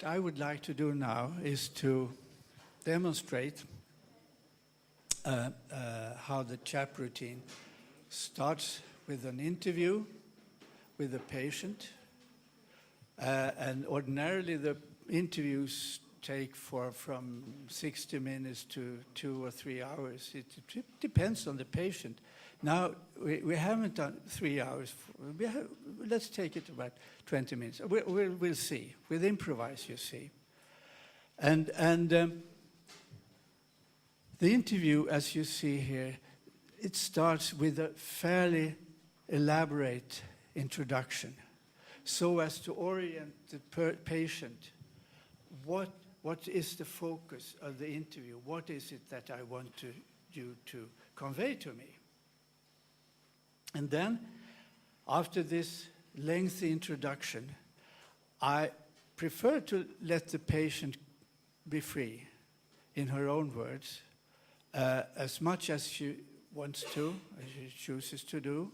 I would like to do now is to demonstrate how the CHAP routine starts with an interview with the patient. And ordinarily the interviews take from 60 minutes to 2 or 3 hours. It depends on the patient. Now, we haven't done 3 hours. Let's take it about 20 minutes. We'll see. We'll improvise, you see. And the interview, as you see here, it starts with a fairly elaborate introduction so as to orient the patient. What is the focus of the interview? What is it that I want you to convey to me? And then, after this lengthy introduction, I prefer to let the patient be free, in her own words, as much as she wants to, as she chooses to do.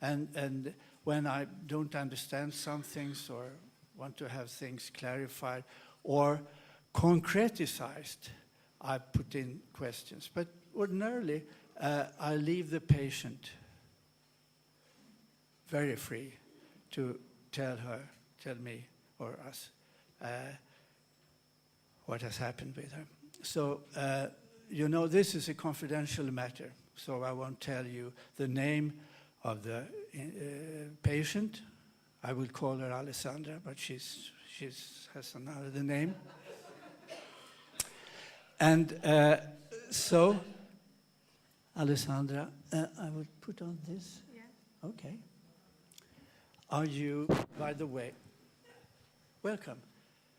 And when I don't understand some things or want to have things clarified or concretized, I put in questions. But ordinarily, I leave the patient very free to tell me, or us, what has happened with her. So, you know, this is a confidential matter, so I won't tell you the name of the patient. I will call her Alessandra, but she has another name. And so, Alessandra, I will put on this. Yeah. Okay. Are you, by the way, welcome.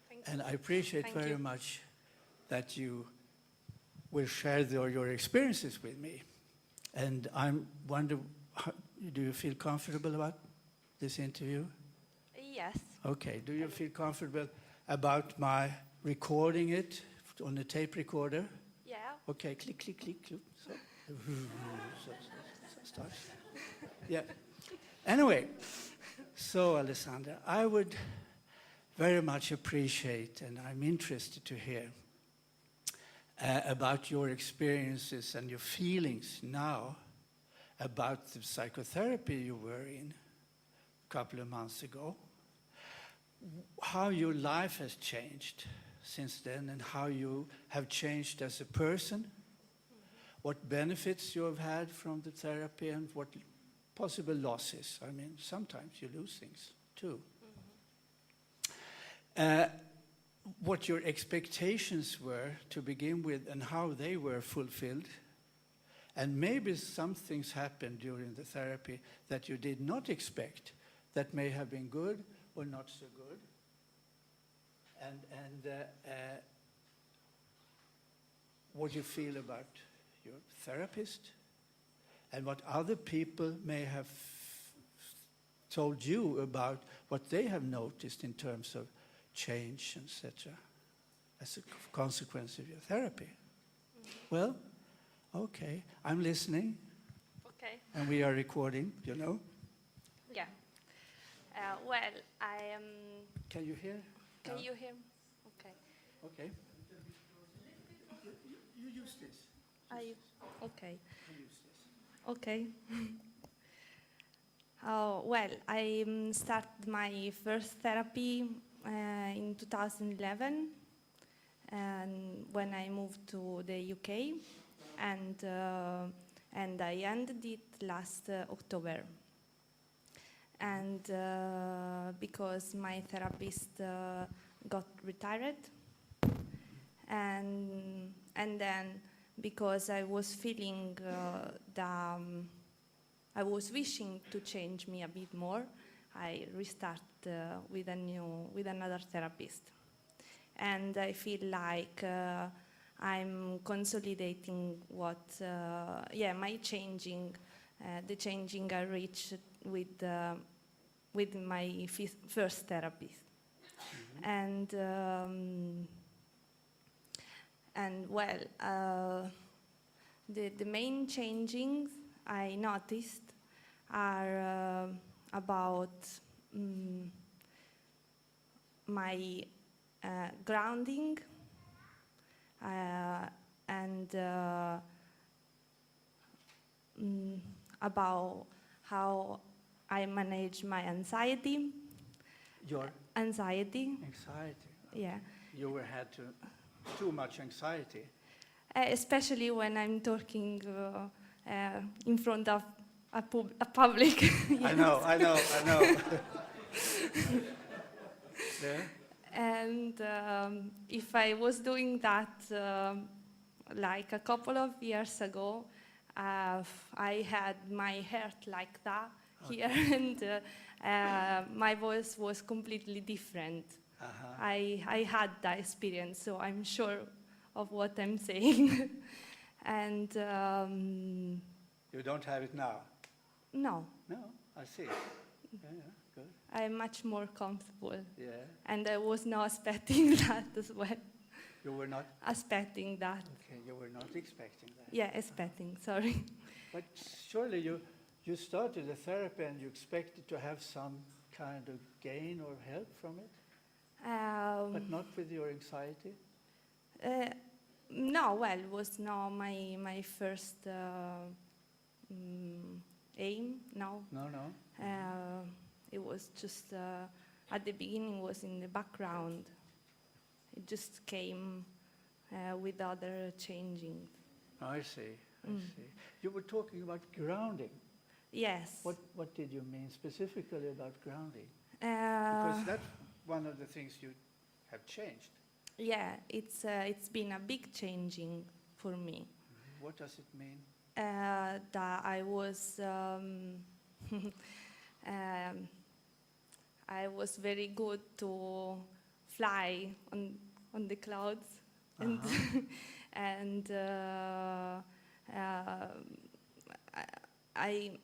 Thank you. And I appreciate very much that you will share your experiences with me. And I wonder, do you feel comfortable about this interview? Yes. Okay. Do you feel comfortable about my recording it on the tape recorder? Yeah. Okay. Click, click, click, click. So, start. Yeah. Anyway, so Alessandra, I would very much appreciate, and I'm interested to hear about your experiences and your feelings now about the psychotherapy you were in a couple of months ago, how your life has changed since then and how you have changed as a person, what benefits you have had from the therapy and what possible losses. I mean, sometimes you lose things too. What your expectations were to begin with and how they were fulfilled. And maybe some things happened during the therapy that you did not expect that may have been good or not so good. And what you feel about your therapist and what other people may have told you about what they have noticed in terms of change, etc., as a consequence of your therapy. Well, okay, I'm listening. Okay. And we are recording, you know? Yeah. Well, I am... Can you hear? Can you hear? Okay. Okay. You use this. Okay. You use this. Okay. Well, I started my first therapy in 2011, and when I moved to the UK, and I ended it last October. And because my therapist got retired, and then because I was feeling I was wishing to change me a bit more, I restart with another therapist, and I feel like I'm consolidating my changing, the changing I reached with my first therapist, and well, the main changings I noticed are about my grounding, and about how I manage my anxiety. Your Anxiety, anxiety. yeah. You had too much anxiety. Especially when I'm talking in front of a public. I know. Yeah. And if I was doing that like a couple of years ago, I had my heart like that here, and my voice was completely different. I had that experience, so I'm sure of what I'm saying. And You don't have it now? no, No, I see. Yeah, good. I'm much more comfortable. Yeah. And I was not expecting that as well. You were not? Expecting that. Okay, you were not expecting that. Yeah, expecting, sorry. But surely you started the therapy and you expected to have some kind of gain or help from it? But not with your anxiety? No, well, it was not my first aim, no. No. It was just, at the beginning, was in the background. It just came with other changing. I see. You were talking about grounding. Yes. What did you mean specifically about grounding? Because that's one of the things you have changed. Yeah, it's been a big changing for me. What does it mean? That I was I was very good to fly on the clouds, and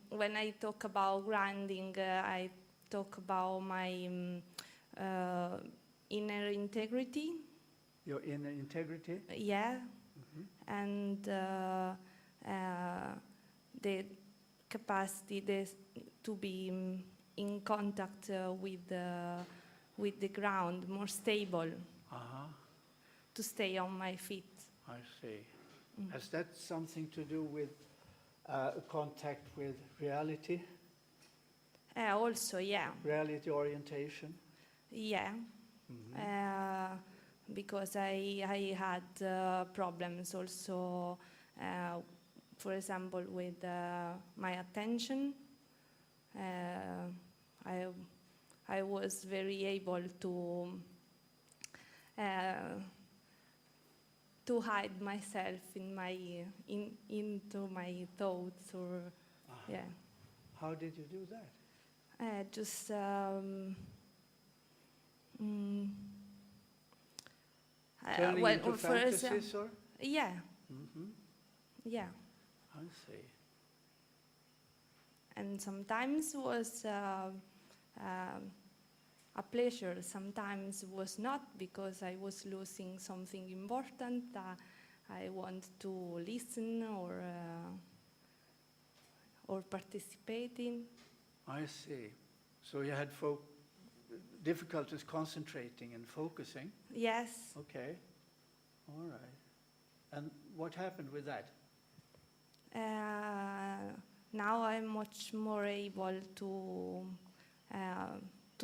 when I talk about grounding, I talk about my inner integrity. Your inner integrity? Yeah, and the capacity to be in contact with the ground, more stable, to stay on my feet. I see. Has that something to do with contact with reality? Also, yeah. Reality orientation? Yeah. Because I had problems also, for example, with my attention. I was very able to hide myself into my thoughts, or yeah. How did you do that? Just turning into fantasies, or? Yeah. Yeah. I see. And sometimes was a pleasure, sometimes was not, because I was losing something important that I want to listen or participate in. I see. So you had difficulties concentrating and focusing? Yes. Okay. All right. And what happened with that? Now I'm much more able to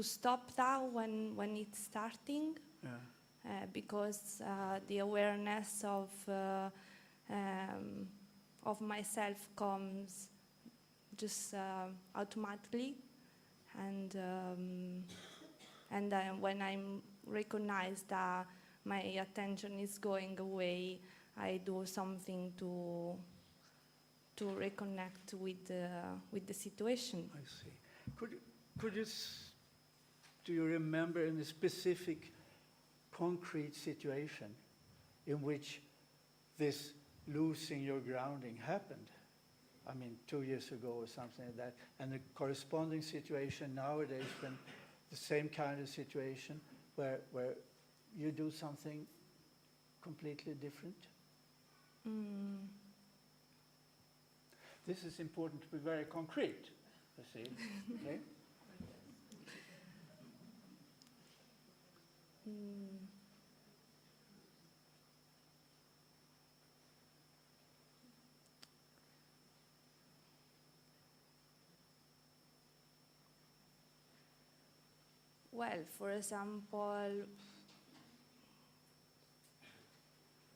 stop that when it's starting, because the awareness of myself comes just automatically, and when I recognize that my attention is going away, I do something to reconnect with the situation. I see. Could you do you remember in a specific concrete situation in which this losing your grounding happened? I mean, 2 years ago or something like that, and a corresponding situation nowadays, when the same kind of situation where you do something completely different? This is important to be very concrete, you see. Okay? Well, for example,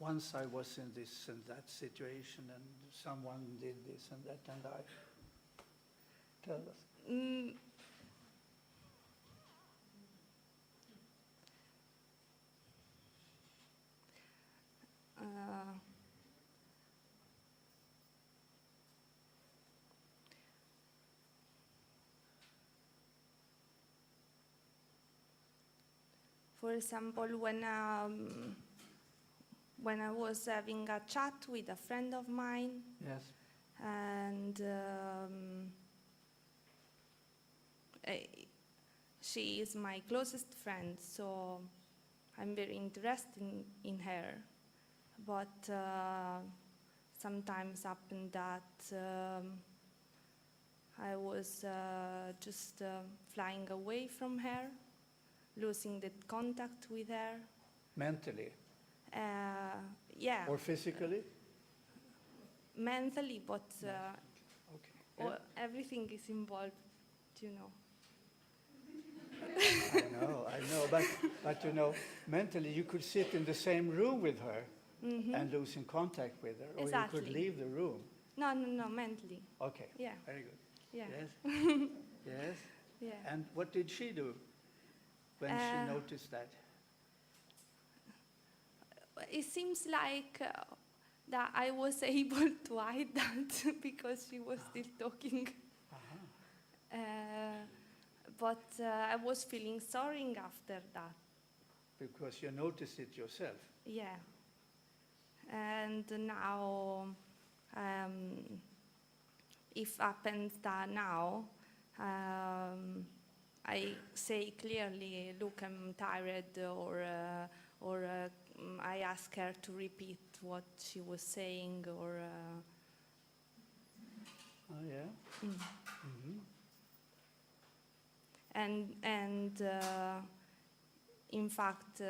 Once I was in this and that situation, and someone did this and that, and I. Tell us. mm, uh, for example, when I was having a chat with a friend of mine, Yes. and she is my closest friend, so I'm very interested in her. But sometimes happened that I was just flying away from her, losing the contact with her. Mentally Yeah, or physically? mentally, but Okay. Yeah. everything is involved, you know. I know, but you know, mentally you could sit in the same room with her and losing contact with her, or Exactly. you could leave the room. No, mentally. Okay. Yeah. Very good. Yeah. Yes. Yes. Yeah. And what did she do when she noticed that? It seems like that I was able to hide that because she was still talking. But I was feeling sorry after that. Because you noticed it yourself. Yeah. And now, if happens that now, I say clearly, look, I'm tired, or I ask her to repeat what she was saying, or. Oh yeah. Mm-hmm. And in fact,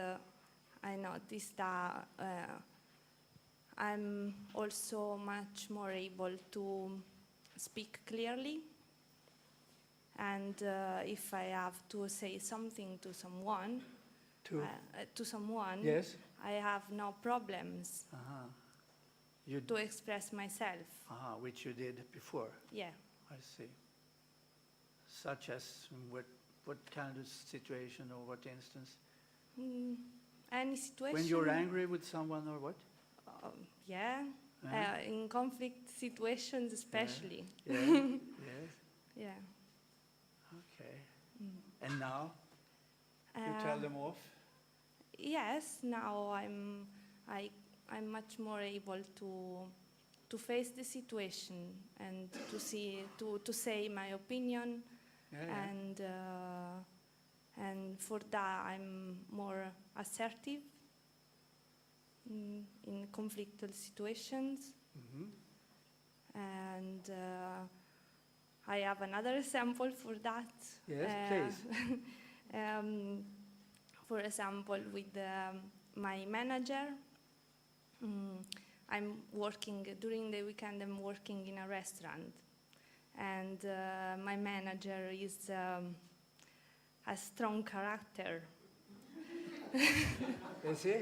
I noticed that I'm also much more able to speak clearly. And if I have to say something to someone, Yes. I have no problems You to express myself. which you did before. Yeah. I see. Such as what kind of situation or what instance? Any situation. When you're angry with someone or what? Yeah. In conflict situations, especially. Yeah. Yes. Yeah. Okay. And now you tell them off? Yes. Now I'm much more able to face the situation and to say my opinion. Yeah. And for that I'm more assertive in conflictual situations. And I have another example for that. Yes, please. For example, with my manager, I'm working during the weekend. I'm working in a restaurant, and my manager is a strong character. Is he?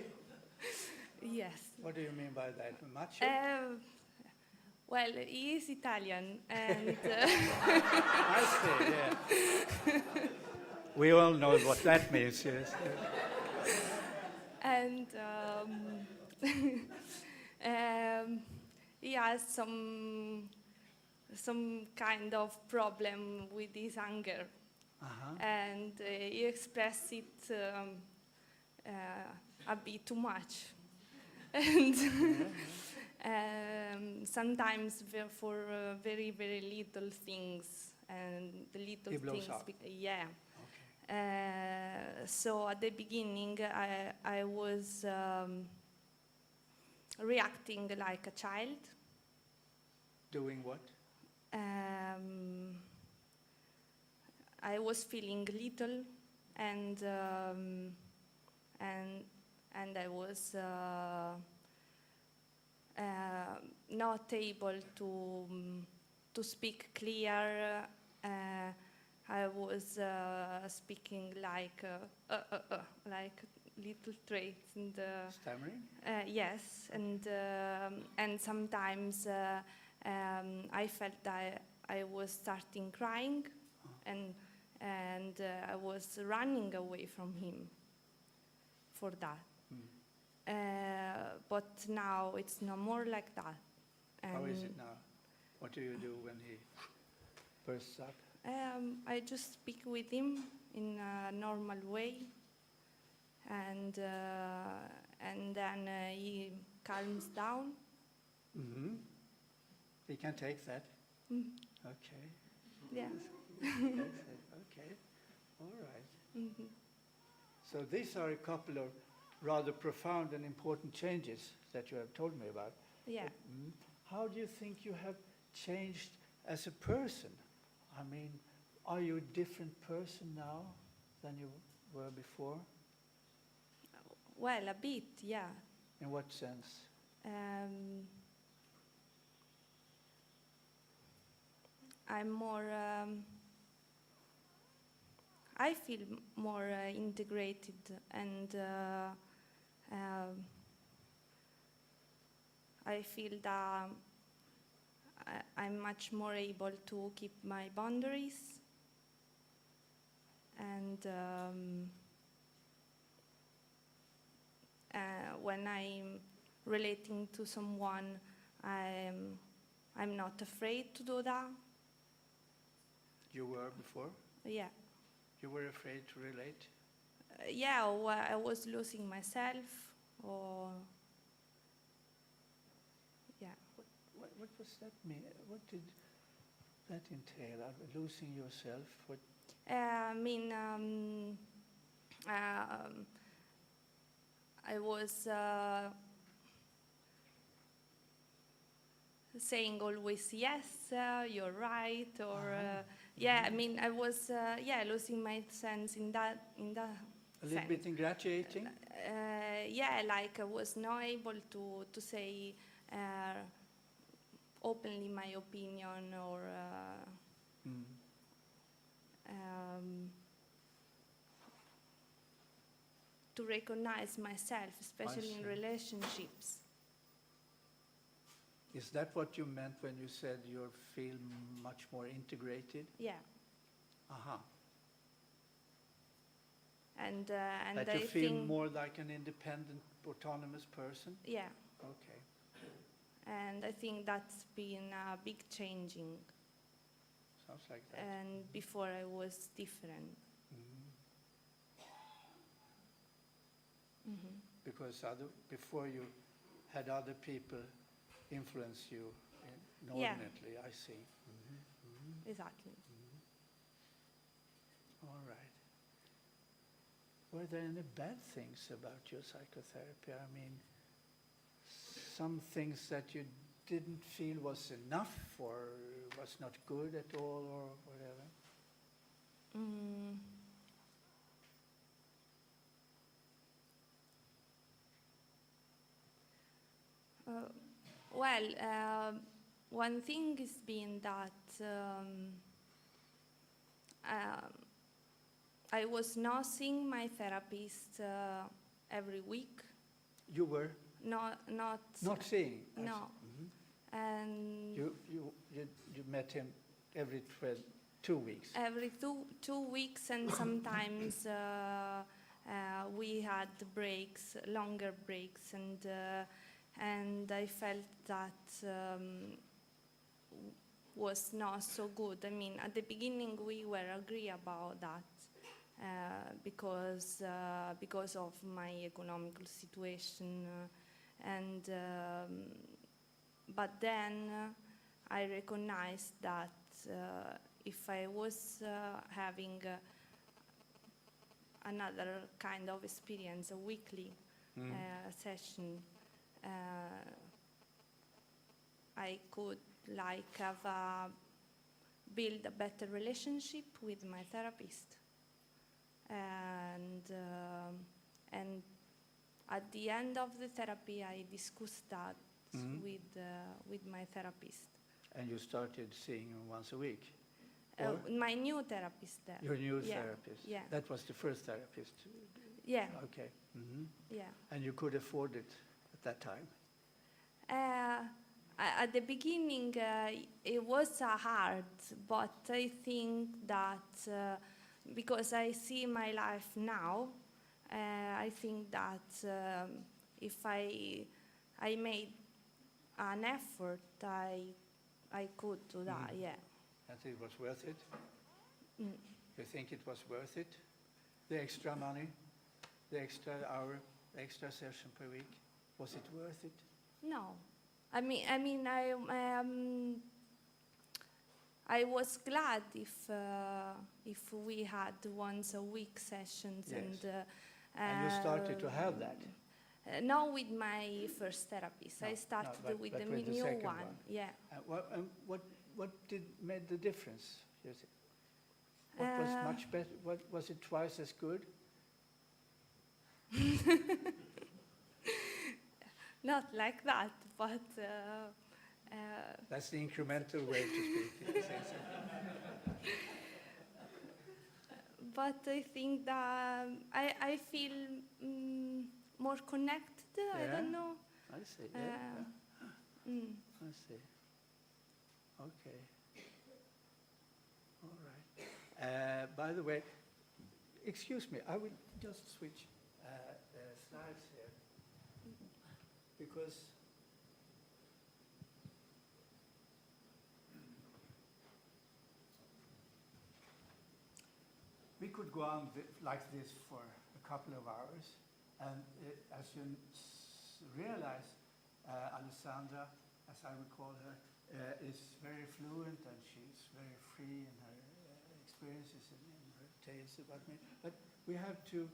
Yes. What do you mean by that? Macho? Well, he is Italian, and I see, yeah. We all know what that means, yes. and he has some kind of problem with his anger, and he expressed it a bit too much, and sometimes for very, very little things, and the little He blows things. up. Yeah. Okay. So at the beginning, I was reacting like a child. Doing what? I was feeling little, and I was not able to speak clear, I was speaking like little traits and Stammering? yes, and sometimes I felt that I was starting crying, and I was running away from him for that. But now it's no more like that. How is it now? What do you do when he bursts up? I just speak with him in a normal way, and then he calms down. Mm-hmm. He can take that. Mm. Okay. Yeah. Okay. All right. Mm-hmm. So these are a couple of rather profound and important changes that you have told me about. Yeah. How do you think you have changed as a person? I mean, are you a different person now than you were before? Well, a bit, yeah. In what sense? I'm more. I feel more integrated, and I feel that I'm much more able to keep my boundaries, and when I'm relating to someone, I'm not afraid to do that. You were before? Yeah. You were afraid to relate? Yeah, or I was losing myself, or yeah. What was that mean? What did that entail? Losing yourself? What? I mean, I was saying always yes, you're right, or yeah. I mean, I was losing my sense in that A little bit ingratiating? Yeah, like I was not able to say openly my opinion, or to recognize myself, especially in relationships. Is that what you meant when you said you feel much more integrated? Yeah. Uh-huh. And that I you feel think more like an independent, autonomous person? Yeah. Okay. And I think that's been a big changing. Sounds like that. And before I was different. Mm-hmm. Because before you had other people influence you inordinately, I see. Exactly. All right. Were there any bad things about your psychotherapy? I mean, some things that you didn't feel was enough or was not good at all or whatever? One thing has been that I was not seeing my therapist every week. You were? Not seeing? No. And you met him every 2 weeks? Every two weeks, and sometimes we had breaks, longer breaks, and I felt that was not so good. I mean, at the beginning we were agree about that because of my economical situation, but then I recognized that if I was having another kind of experience, a weekly session, I could build a better relationship with my therapist, and at the end of the therapy, I discussed that with my therapist. And you started seeing him once a week? My new therapist there. Your new Yeah, therapist? yeah. That was the first therapist? Yeah, Okay. Hmm. yeah. And you could afford it at that time? At the beginning, it was hard, but I think that because I see my life now, I think that if I made an effort, I could do that. Mhm. Yeah. And it was worth it? Mm. You think it was worth it? The extra money, the extra hour, the extra session per week, was it worth it? No, I was glad if we had once a week sessions. Yes. And And you started to have that? Not with my first therapist. No, I started but with with the the new second one. one. Yeah. What made the difference? What was much better? What was it twice as good? Not like that, but That's the incremental way to speak. but I think that I feel more connected. I Yeah? don't know. I see. Yeah. I see. Okay. All right. By the way, excuse me, I will just switch slides here because we could go on like this for a couple of hours, and as you realize, Alessandra, as I would call her, is very fluent and she's very free in her experiences and in her tales about me. But we have to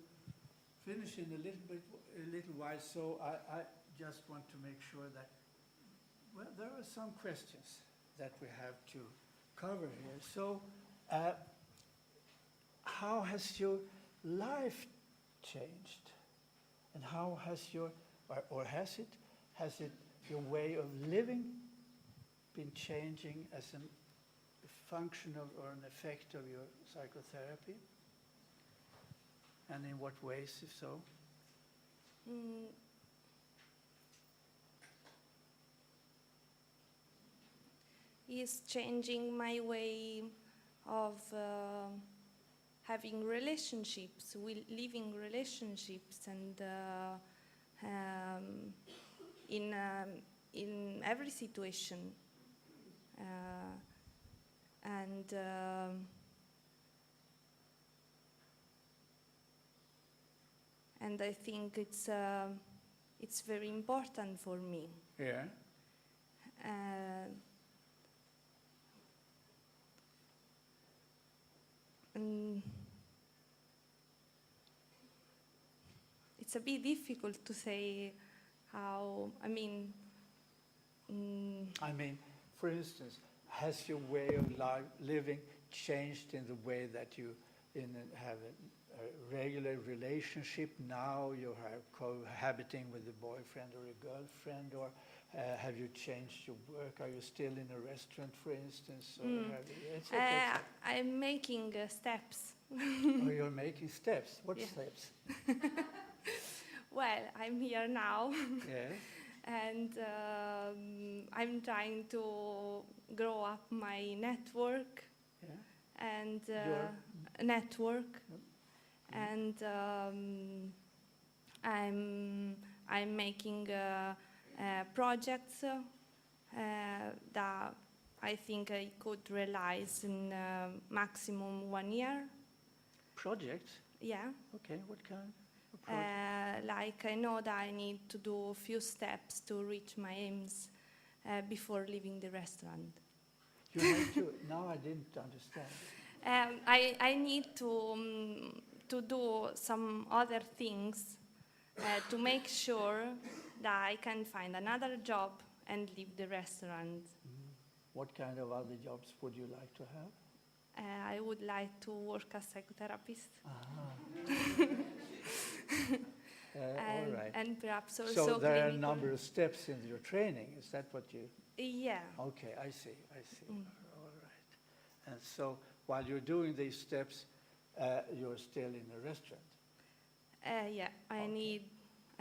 finish in a little while, so I just want to make sure that, well, there are some questions that we have to cover here. So, how has your life changed? And how has has it, your way of living been changing as a function of, or an effect of your psychotherapy? And in what ways, if so? Is changing my way of having relationships, living relationships, and in every situation, and I think it's very important for me. Yeah. And it's a bit difficult to say how, For instance, has your way of living changed in the way that you have a regular relationship now? You are cohabiting with a boyfriend or a girlfriend, or have you changed your work? Are you still in a restaurant, for instance? Or I'm making steps. Oh, you're making steps. What steps? Well, I'm here now. Yeah. And I'm trying to grow up my network. Yeah. And Your network. And I'm making projects that I think I could realize in maximum 1 year. Projects? Yeah. Okay, what kind of project? Like I know that I need to do a few steps to reach my aims before leaving the restaurant. You have to, now I didn't understand. I need to do some other things to make sure that I can find another job and leave the restaurant. What kind of other jobs would you like to have? I would like to work as psychotherapist. All right. And perhaps also So there are a clinical. number of steps in your training. Is that what you? Yeah. Okay, I see. All right. And so while you're doing these steps, you're still in a restaurant. Yeah, I Okay.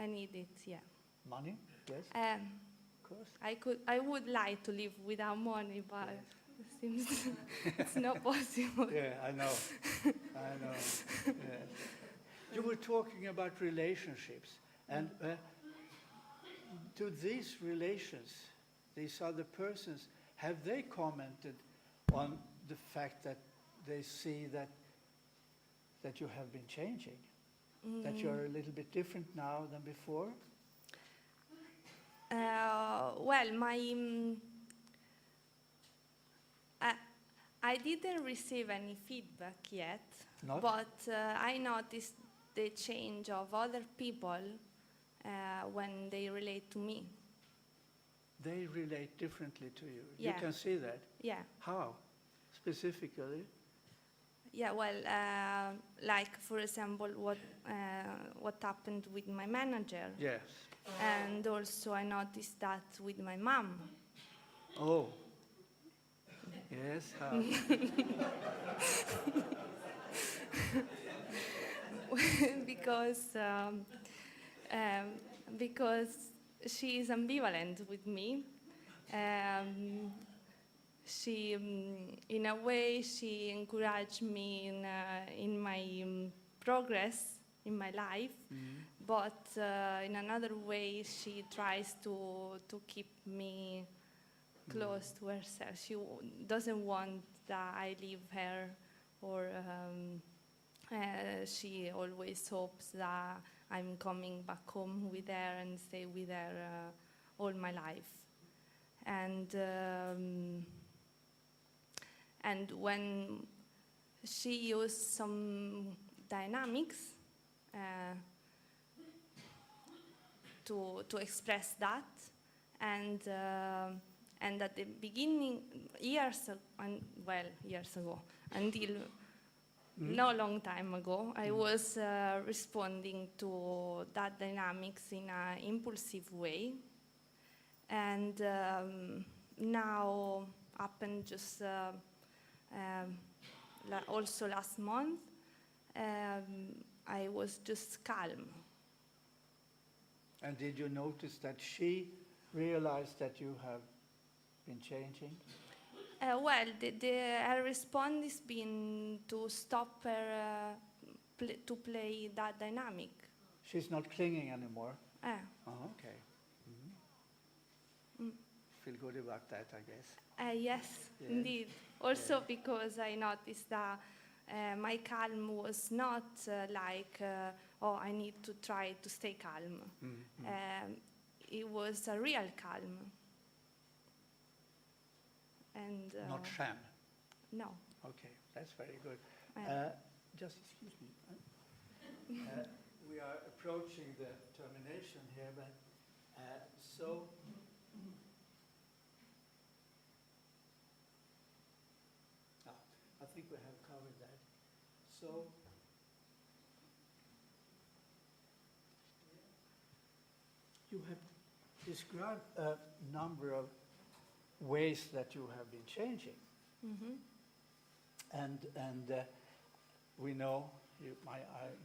need it. Yeah. Money? Yes, Um, of course. I would like to live without money, but Yes. it seems it's not possible. Yeah, I know. I know. Yes. You were talking about relationships, and do these relations, these other persons, have they commented on the fact that they see that you have been changing, that you are a little bit different now than before? Well, I didn't receive any feedback yet, Not? but I noticed the change of other people when they relate to me. They relate differently to you. You Yeah. can see that. Yeah, How? Specifically? yeah. Well, like for example, what happened with my manager, Yes. and also I noticed that with my mom. Oh. Yes, how? because because she is ambivalent with me. She, in a way, she encouraged me in my progress in my life, but in another way, she tries to keep me close to herself. She doesn't want that I leave her, or she always hopes that I'm coming back home with her and stay with her all my life. And when she used some dynamics to express that, and at the beginning, years ago, until no long time ago, I was responding to that dynamics in an impulsive way, and now happened just also last month. I was just calm. And did you notice that she realized that you have been changing? Well, her response has been to stop her to play that dynamic. She's not clinging anymore? Uh, Oh, okay. Feel good about that, I guess. yes, Yeah. indeed. Also Yeah. because I noticed that my calm was not like, oh, I need to try to stay calm. It was a real calm. And Not sham? no. Okay, that's very good. Uh, Just excuse me. We are approaching the termination here, but so I think we have covered that. So you have described a number of ways that you have been changing. Mm-hmm. And we know, I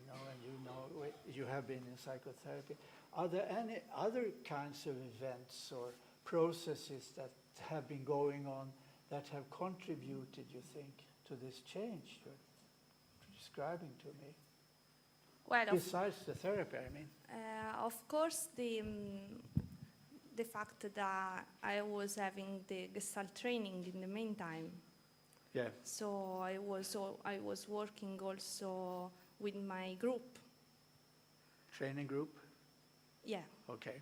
know, and you know, you have been in psychotherapy. Are there any other kinds of events or processes that have been going on that have contributed, you think, to this change you're describing to me? Well, Besides the therapy, I mean. of course, the fact that I was having the Gestalt training in the meantime. Yeah. So I was working also with my group. Training group? Yeah. Okay.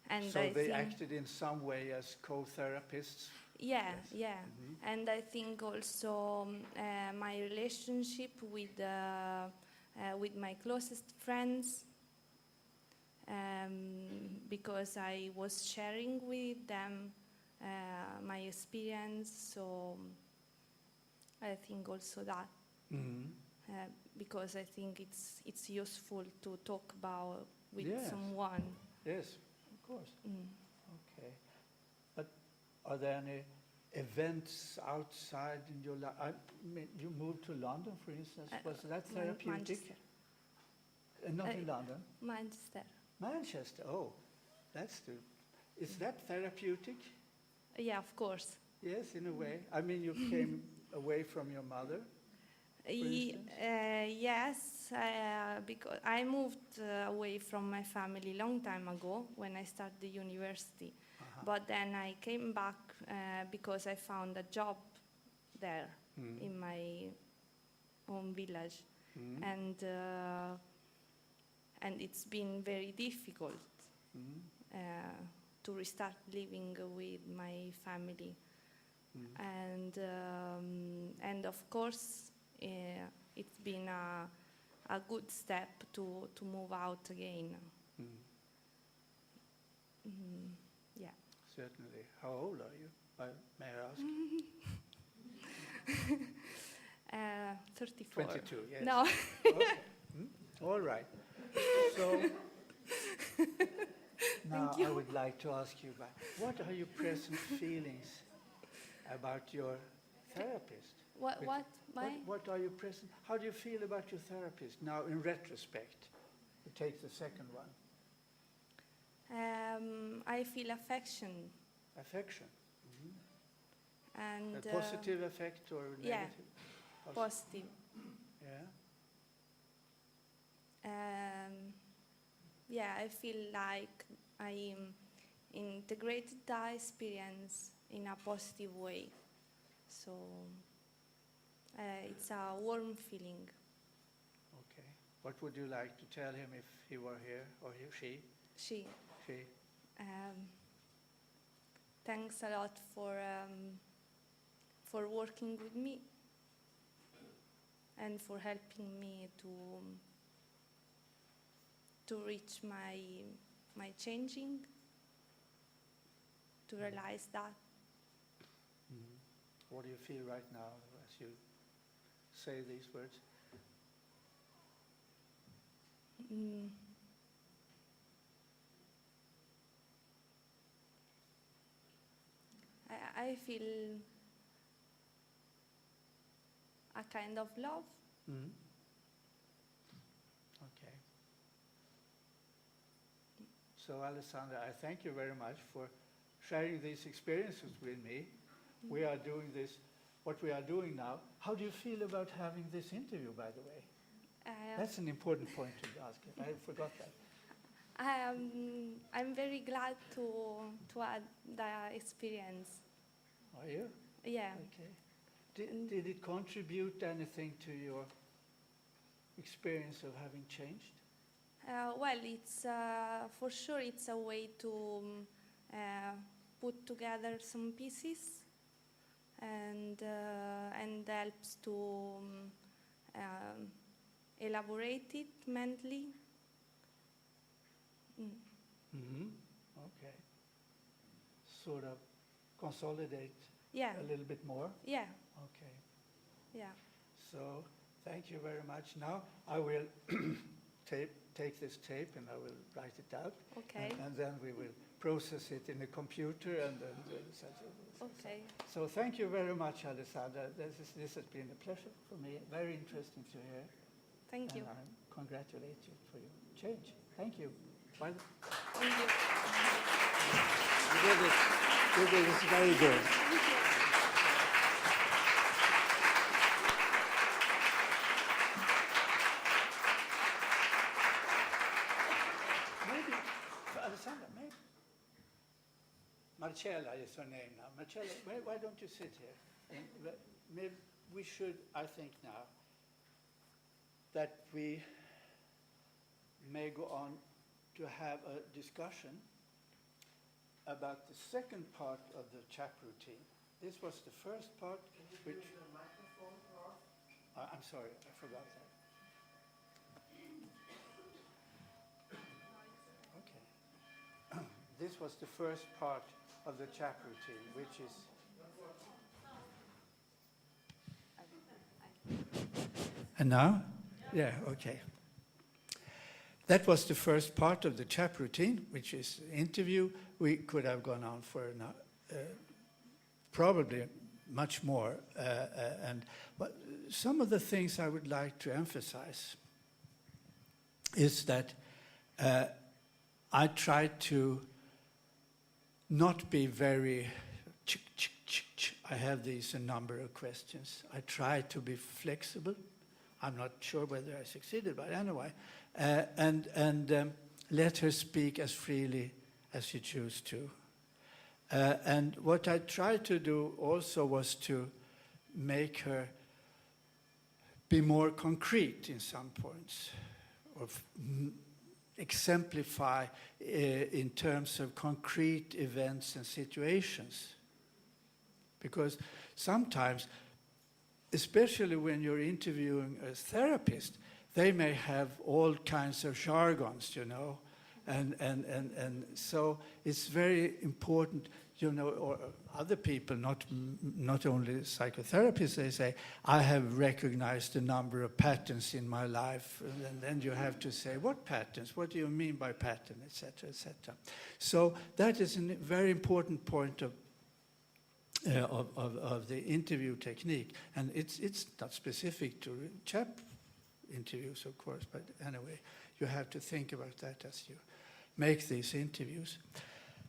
And So I they think, acted in some way as co-therapists? yeah, Yes. yeah. And I think also my relationship with my closest friends, because I was sharing with them my experience. So I think also that, because I think it's useful to talk about with Yes. someone. Yes, of course. Mm. Okay. Are there any events outside in your life? I mean, you moved to London, for instance. Was that therapeutic? Manchester. Not in London? Manchester. Manchester, oh, that's the... Is that therapeutic? Yeah, of course. Yes, in a way. I mean, you came away from your mother, for instance? Yes, because I moved away from my family long time ago when I started the university. But then I came back because I found a job there in my home village. And it's been very difficult to restart living with my family. And of course, it's been a good step to move out again. Yeah. Certainly. How old are you, may I ask? 34. 22, yes. No. Okay. All right. So now I would like to ask you about what are your present feelings about your therapist? What are your present? How do you feel about your therapist now in retrospect? To take the second one. I feel affection. Affection. And a positive effect or negative? Yeah, positive. Yeah. Yeah, I feel like I integrated the experience in a positive way. So it's a warm feeling. Okay. What would you like to tell him if he were here, or she? She. She. Thanks a lot for working with me and for helping me to reach my changing, to realize that. What do you feel right now as you say these words? I feel a kind of love. Okay. So, Alessandra, I thank you very much for sharing these experiences with me. We are doing this, what we are doing now. How do you feel about having this interview, by the way? That's an important point to ask. I forgot that. I'm very glad to add the experience. Are you? Yeah. Okay. Did it contribute anything to your experience of having changed? Well, it's for sure it's a way to put together some pieces and helps to elaborate it mentally. Okay. Sort of consolidate Yeah. a little bit more? Yeah. Okay. Yeah. So, thank you very much. Now, I will take this tape and I will write it out. Okay. And then we will process it in the computer and then Okay. So thank you very much, Alessandra. This has been a pleasure for me. Very interesting to hear. Thank you. And I congratulate you for your change. Thank you. Bye. Thank you. You did it. You did it. Very good. Maybe, Alessandra, maybe. Marcella is her name now. Marcella, why don't you sit here? And maybe we should, I think now, that we may go on to have a discussion about the second part of the chap routine. This was the first part, which... I'm sorry, I forgot that. Okay. This was the first part of the chap routine, which is... And now? Yeah, okay. That was the first part of the chap routine, which is the interview. We could have gone on for probably much more. But some of the things I would like to emphasize is that I try to not be very I have a number of questions. I try to be flexible. I'm not sure whether I succeeded, but anyway. And let her speak as freely as she choose to. And what I tried to do also was to make her be more concrete in some points, or exemplify in terms of concrete events and situations. Because sometimes, especially when you're interviewing a therapist, they may have all kinds of jargons, you know, and so it's very important, you know, or other people, not only psychotherapists, they say, I have recognized a number of patterns in my life, and then you have to say, what patterns? What do you mean by pattern, etc., etc. So that is a very important point of the interview technique, and it's not specific to chap interviews, of course, but anyway, you have to think about that as you make these interviews.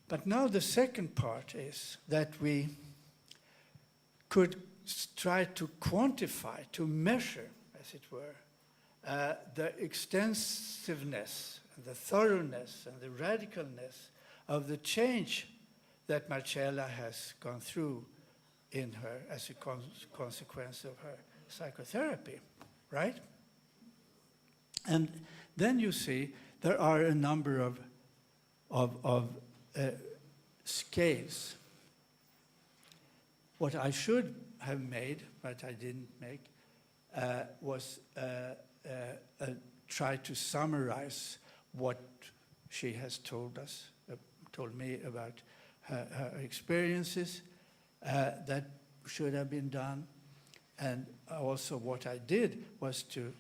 But now the second part is that we could try to quantify, to measure, as it were, the extensiveness, the thoroughness, and the radicalness of the change that Marcella has gone through in her as a consequence of her psychotherapy, right? And then you see there are a number of scales. What I should have made, but I didn't make, was try to summarize what she has told me about her experiences. That should have been done. And also what I did was to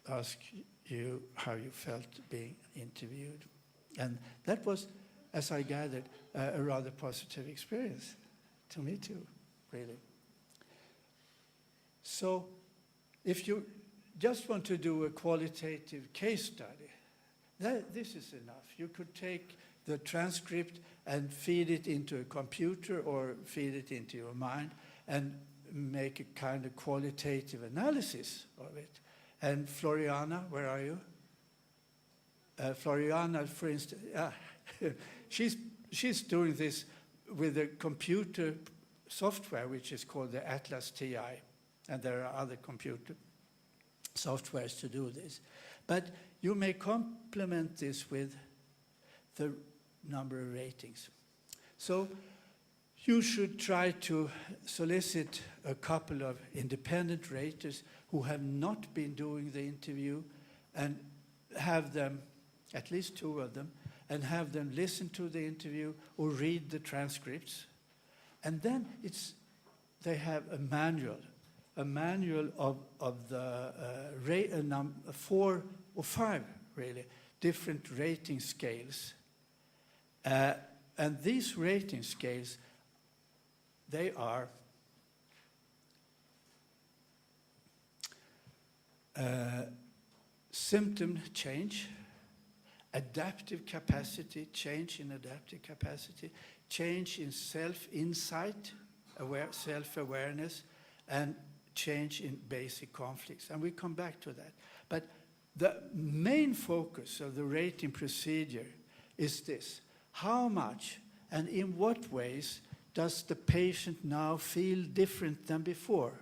ask you how you felt being interviewed. And that was, as I gathered, a rather positive experience to me too, really. So if you just want to do a qualitative case study, this is enough. You could take the transcript and feed it into a computer or feed it into your mind and make a kind of qualitative analysis of it. And Floriana, where are you? Floriana, for instance, she's doing this with a computer software which is called the Atlas TI, and there are other computer softwares to do this. But you may complement this with the number of ratings. So you should try to solicit a couple of independent raters who have not been doing the interview, and have them, at least two of them, and have them listen to the interview or read the transcripts. And then they have a manual of the 4 or 5, really, different rating scales. And these rating scales, they are symptom change, adaptive capacity, change in adaptive capacity, change in self-insight, self-awareness, and change in basic conflicts. And we come back to that. But the main focus of the rating procedure is this: how much and in what ways does the patient now feel different than before?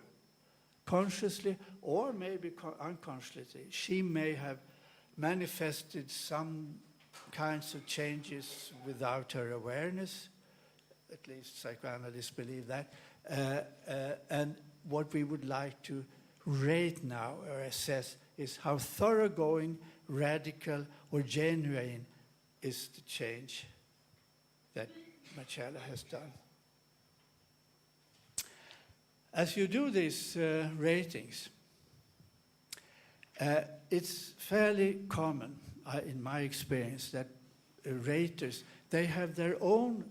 Consciously or maybe unconsciously. She may have manifested some kinds of changes without her awareness. At least psychoanalysts believe that. And what we would like to rate now or assess is how thoroughgoing, radical, or genuine is the change that Marcella has done. As you do these ratings, it's fairly common, in my experience, that raters, they have their own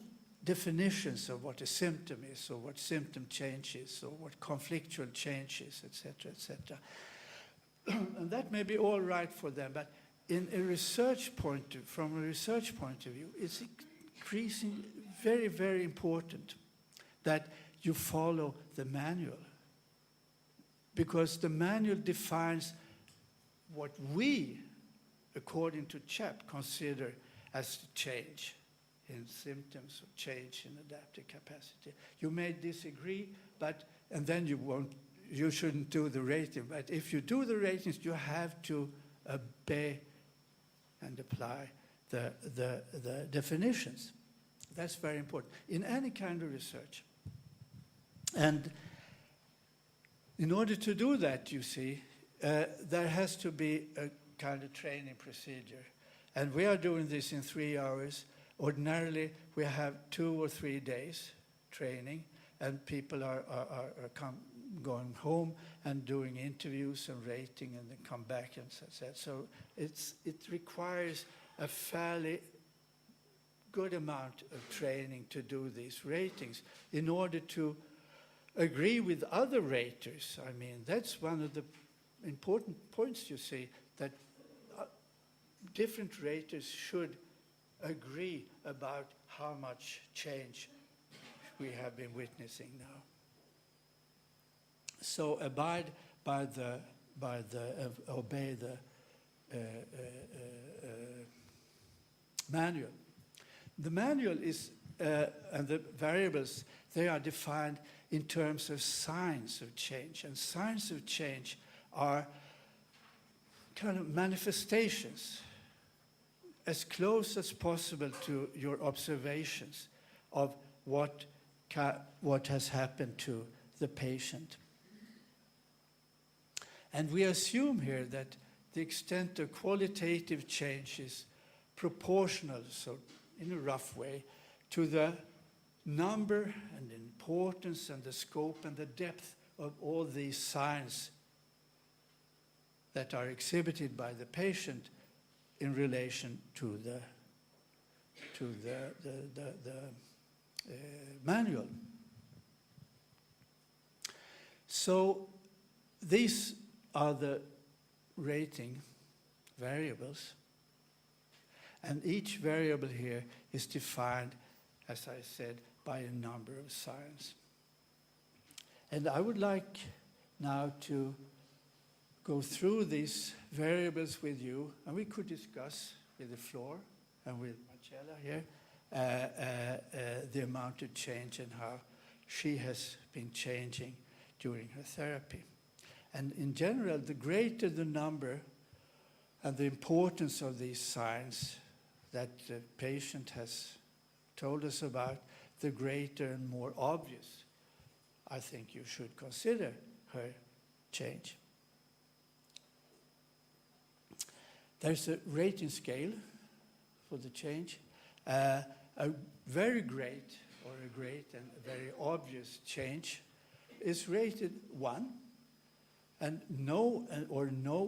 definitions of what a symptom is, or what symptom change is, or what conflictual change is, etc., etc. And that may be all right for them, but from a research point of view, it's increasingly very, very important that you follow the manual, because the manual defines what we, according to CHAP, consider as change in symptoms or change in adaptive capacity. You may disagree, and then you shouldn't do the rating. But if you do the ratings, you have to obey and apply the definitions. That's very important in any kind of research. And in order to do that, you see, there has to be a kind of training procedure. And we are doing this in 3 hours. Ordinarily, we have 2 or 3 days training, and people are going home and doing interviews and rating, and then come back and so. So it requires a fairly good amount of training to do these ratings in order to agree with other raters. I mean, that's one of the important points, you see, that different raters should agree about how much change we have been witnessing now. So obey the manual. The manual is, and the variables, they are defined in terms of signs of change. And signs of change are kind of manifestations, as close as possible to your observations of what has happened to the patient. And we assume here that the extent of qualitative change is proportional, so in a rough way, to the number and importance and the scope and the depth of all these signs that are exhibited by the patient in relation to the manual. So these are the rating variables, and each variable here is defined, as I said, by a number of signs. And I would like now to go through these variables with you, and we could discuss with the floor and with Marcella here the amount of change and how she has been changing during her therapy. And in general, the greater the number and the importance of these signs that the patient has told us about, the greater and more obvious I think you should consider her change. There's a rating scale for the change. A very great or a great and a very obvious change is rated 1, and no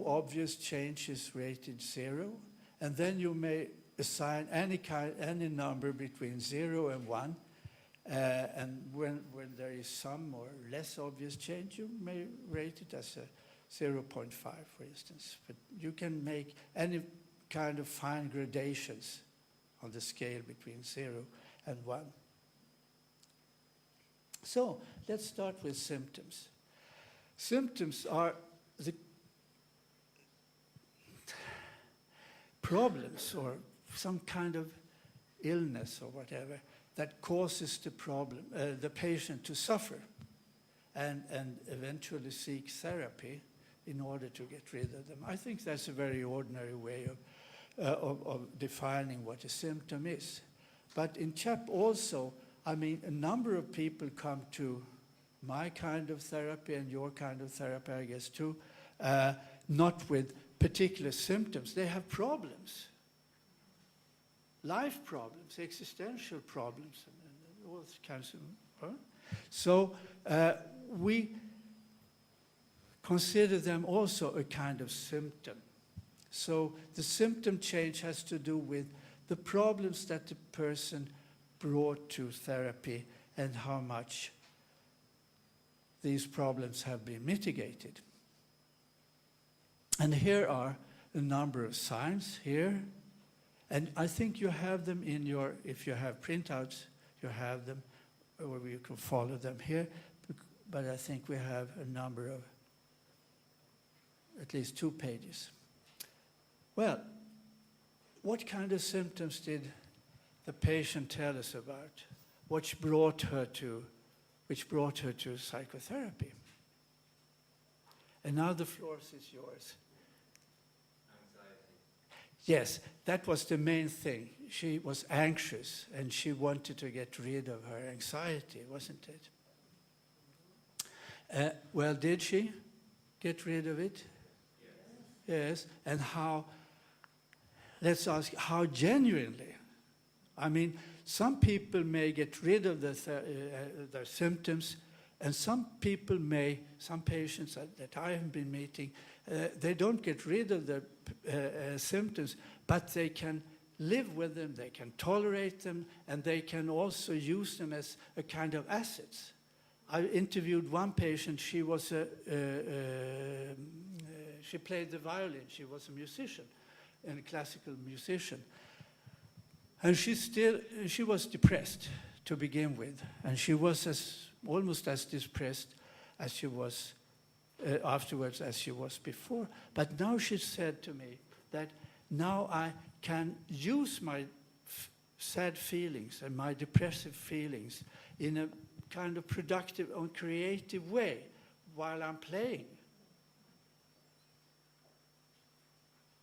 obvious change is rated 0, and then you may assign any number between 0 and 1, and when there is some or less obvious change, you may rate it as a 0.5, for instance. But you can make any kind of fine gradations on the scale between 0 and 1. So let's start with symptoms. Symptoms are the problems or some kind of illness or whatever that causes the patient to suffer and eventually seek therapy in order to get rid of them. I think that's a very ordinary way of defining what a symptom is. But in CHAP also, I mean, a number of people come to my kind of therapy and your kind of therapy, I guess, too, not with particular symptoms. They have problems, life problems, existential problems, and all kinds of. So we consider them also a kind of symptom. So the symptom change has to do with the problems that the person brought to therapy and how much these problems have been mitigated. And here are a number of signs here. And I think you have them in your, if you have printouts, you have them, or you can follow them here. But I think we have a number of, at least 2 pages. Well, what kind of symptoms did the patient tell us about? Which brought her to psychotherapy? And now the floor is yours. Yes, that was the main thing. She was anxious and she wanted to get rid of her anxiety, wasn't it? Well, did she get rid of it? Yes. And how, let's ask, how genuinely? I mean, some people may get rid of their symptoms, and some patients that I have been meeting, they don't get rid of their symptoms, but they can live with them, they can tolerate them, and they can also use them as a kind of assets. I interviewed one patient. She was she played the violin. She was a musician, and a classical musician. And she was depressed to begin with, and she was almost as depressed as she was afterwards as she was before. But now she said to me that now I can use my sad feelings and my depressive feelings in a kind of productive and creative way while I'm playing.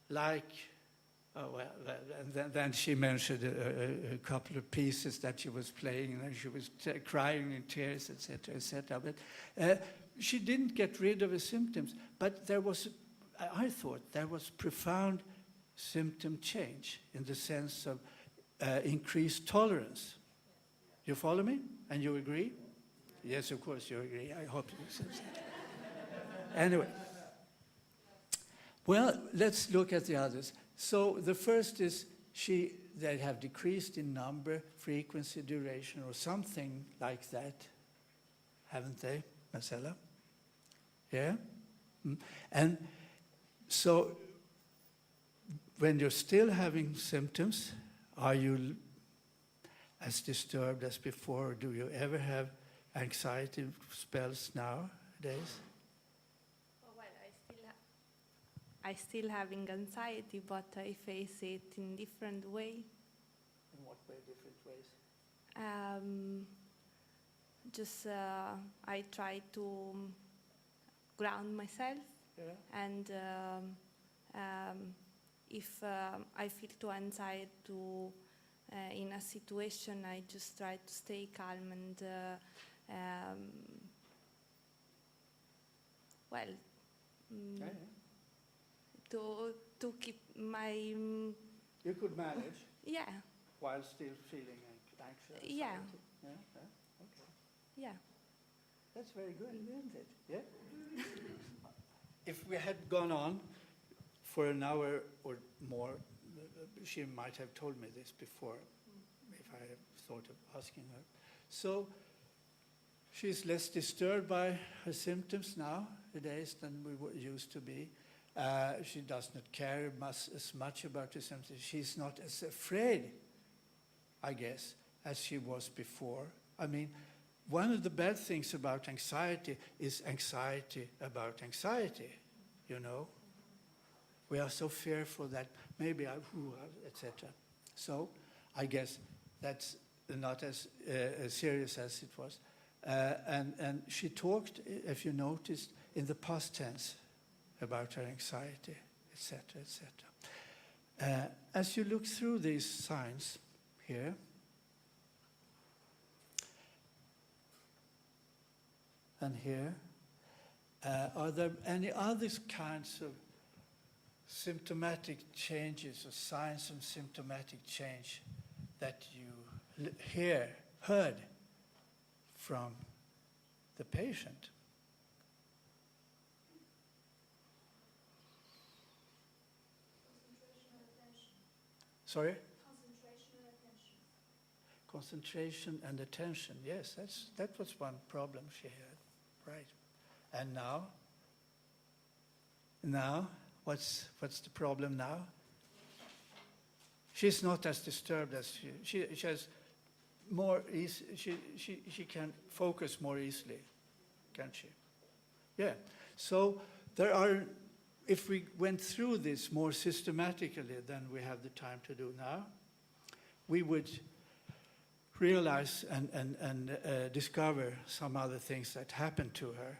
Like, oh, well, and then she mentioned a couple of pieces that she was playing, and she was crying in tears, etc., etc. But she didn't get rid of the symptoms, but I thought there was profound symptom change in the sense of increased tolerance. You follow me? And you agree? Yes, of course you agree. I hope you say that. Anyway. Well, let's look at the others. So the first is they have decreased in number, frequency, duration, or something like that, haven't they, Marcella? Yeah? And so when you're still having symptoms, are you as disturbed as before? Or do you ever have anxiety spells nowadays? I still having anxiety, but I face it in different way. In what way, different ways? I try to ground myself, and if I feel too anxiety in a situation, I just try to stay calm and to keep my... You could manage? Yeah. While still feeling anxious? Yeah. Yeah? Okay. Yeah. That's very good, isn't it? Yeah? If we had gone on for an hour or more, she might have told me this before, if I had thought of asking her. So she's less disturbed by her symptoms nowadays than we used to be. She does not care as much about her symptoms. She's not as afraid, I guess, as she was before. I mean, one of the bad things about anxiety is anxiety about anxiety, you know. We are so fearful that maybe etc. So I guess that's not as serious as it was. And she talked, if you noticed, in the past tense about her anxiety, etc., etc. As you look through these signs here, and here, are there any other kinds of symptomatic changes or signs of symptomatic change that you heard from the patient? Sorry? Concentration and attention. Yes, that was one problem she had. Right. And now? Now, what's the problem now? She's not as disturbed as she has more easy, she can focus more easily, can't she? Yeah. So there are, if we went through this more systematically than we have the time to do now, we would realize and discover some other things that happened to her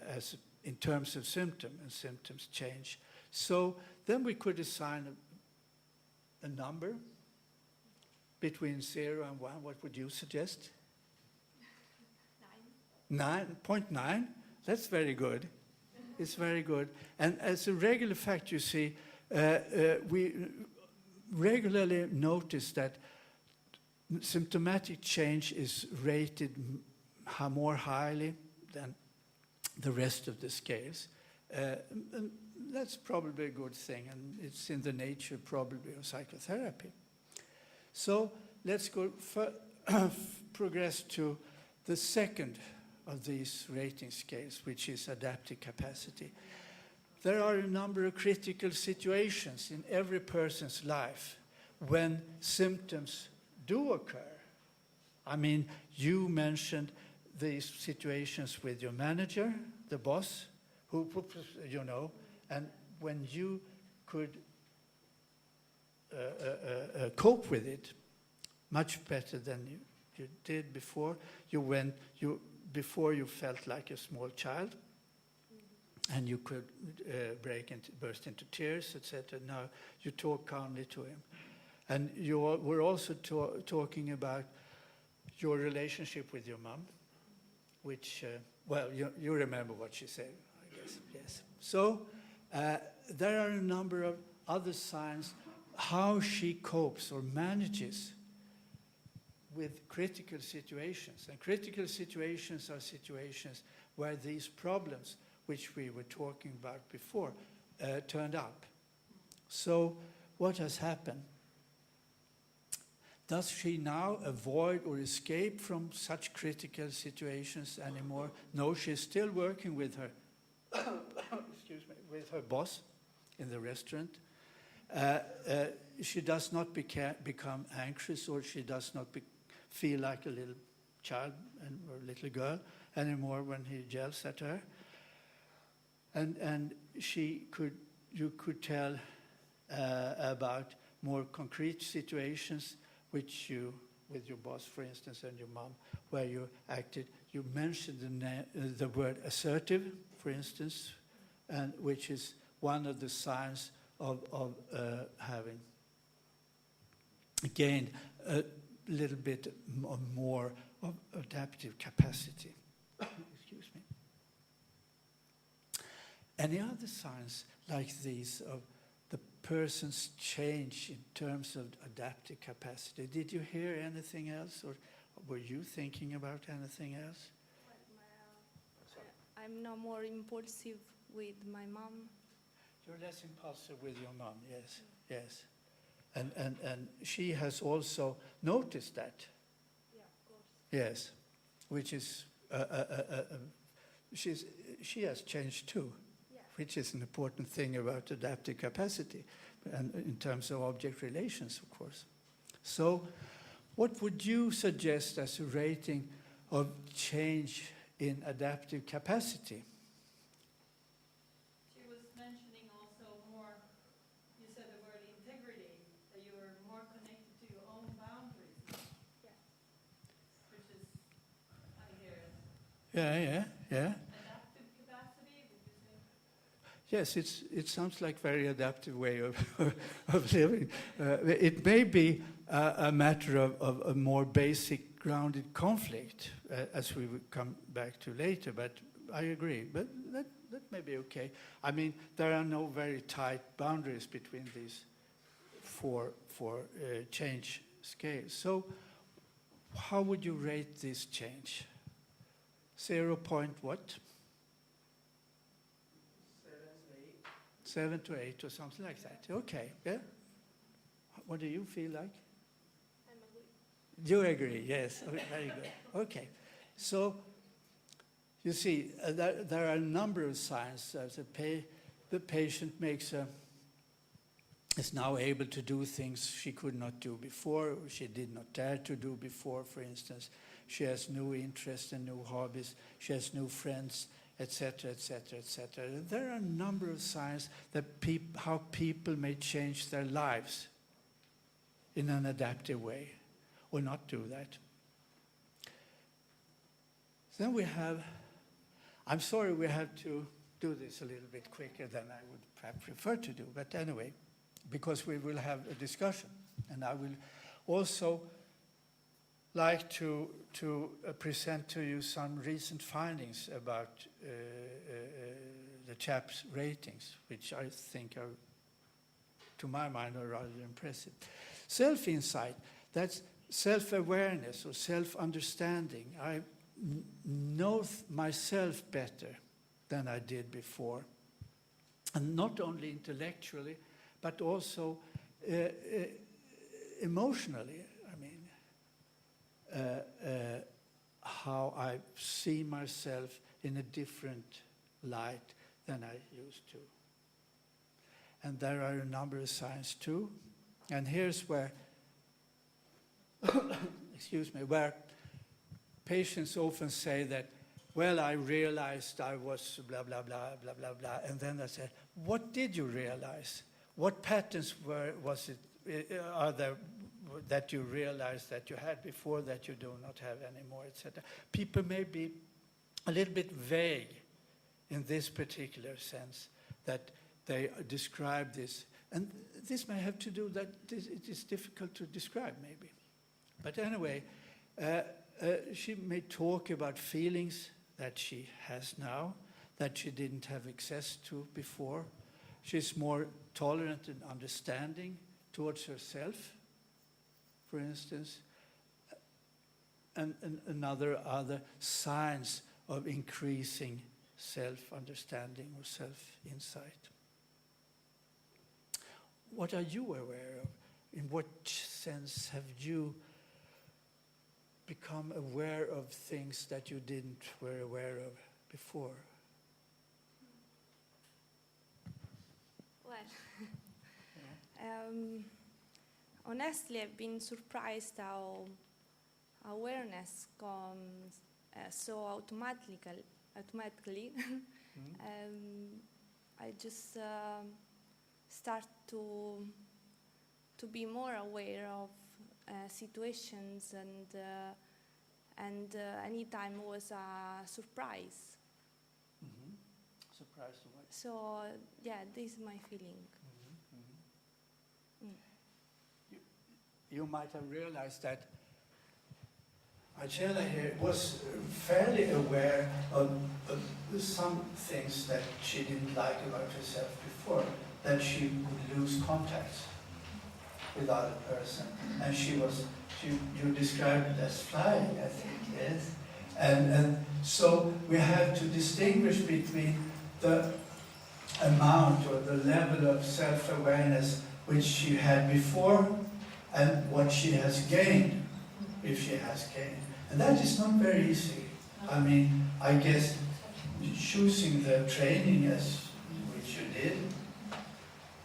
as in terms of symptoms change. So then we could assign a number between 0 and 1. What would you suggest? 9.9. That's very good. It's very good. And as a regular fact, you see, we regularly notice that symptomatic change is rated more highly than the rest of the scales. And that's probably a good thing, and it's in the nature probably of psychotherapy. So let's go progress to the second of these rating scales, which is adaptive capacity. There are a number of critical situations in every person's life when symptoms do occur. I mean, you mentioned these situations with your manager, the boss, who, you know, and when you could cope with it much better than you did before. Before you felt like a small child, and you could burst into tears, etc. Now you talk calmly to him, and you were also talking about your relationship with your mom, which well, you remember what she said, I guess. Yes. So there are a number of other signs how she copes or manages with critical situations. And critical situations are situations where these problems, which we were talking about before, turned up. So what has happened? Does she now avoid or escape from such critical situations anymore? No, she's still working with her, excuse me, with her boss in the restaurant. She does not become anxious, or she does not feel like a little child or a little girl anymore when he yells at her. And you could tell about more concrete situations which you, with your boss, for instance, and your mom, where you acted. You mentioned the word assertive, for instance, and which is one of the signs of having gained a little bit more of adaptive capacity. Excuse me. Any other signs like these of the person's change in terms of adaptive capacity? Did you hear anything else, or were you thinking about anything else? I'm no more impulsive with my mom. You're less impulsive with your mom, yes, yes. And she has also noticed that. Yeah, of course. Yes, which is, she has changed too, yeah, which is an important thing about adaptive capacity, and in terms of object relations, of course. So what would you suggest as a rating of change in adaptive capacity? Yeah. Adaptive capacity, would you say? Yes, it sounds like very adaptive way of living. It may be a matter of a more basic grounded conflict, as we will come back to later, but I agree. But that may be okay. I mean, there are no very tight boundaries between these four change scales. So how would you rate this change? 0 point what? 7 to 8 or something like that. Okay, yeah. What do you feel like? I'm agree. You agree, yes. Okay, very good. Okay. So, you see, there are a number of signs. The patient is now able to do things she could not do before, or she did not dare to do before, for instance. She has new interests and new hobbies. She has new friends, etc., etc., etc. There are a number of signs that how people may change their lives in an adaptive way, or not do that. Then we have, I'm sorry we have to do this a little bit quicker than I would perhaps prefer to do, but anyway, because we will have a discussion. And I will also like to present to you some recent findings about the chap's ratings, which I think are, to my mind, are rather impressive. Self-insight, that's self-awareness or self-understanding. I know myself better than I did before. And not only intellectually, but also emotionally. I mean, how I see myself in a different light than I used to. And there are a number of signs too. And here's where, excuse me, where patients often say that, well, I realized I was blah, blah, blah, blah, blah, blah. And then I said, what did you realize? What patterns are there that you realized that you had before that you do not have anymore, etc.? People may be a little bit vague in this particular sense, that they describe this. And this may have to do that it is difficult to describe, maybe. But anyway, she may talk about feelings that she has now, that she didn't have access to before. She's more tolerant and understanding towards herself, for instance, and other signs of increasing self-understanding or self-insight. What are you aware of? In what sense have you become aware of things that you didn't were aware of before? Well, honestly, I've been surprised how awareness comes so automatically. I just start to be more aware of situations, and any time was a surprise. Mm-hmm. Surprise to what? So yeah, this is my feeling. Mm-hmm. Mm. You might have realized that Angela here was fairly aware of some things that she didn't like about herself before, that she would lose contact with other person, and you described it as flying, I think, yes? And so we have to distinguish between the amount or the level of self-awareness which she had before and what she has gained, if she has gained. And that is not very easy. I mean, I guess choosing the training as which you did,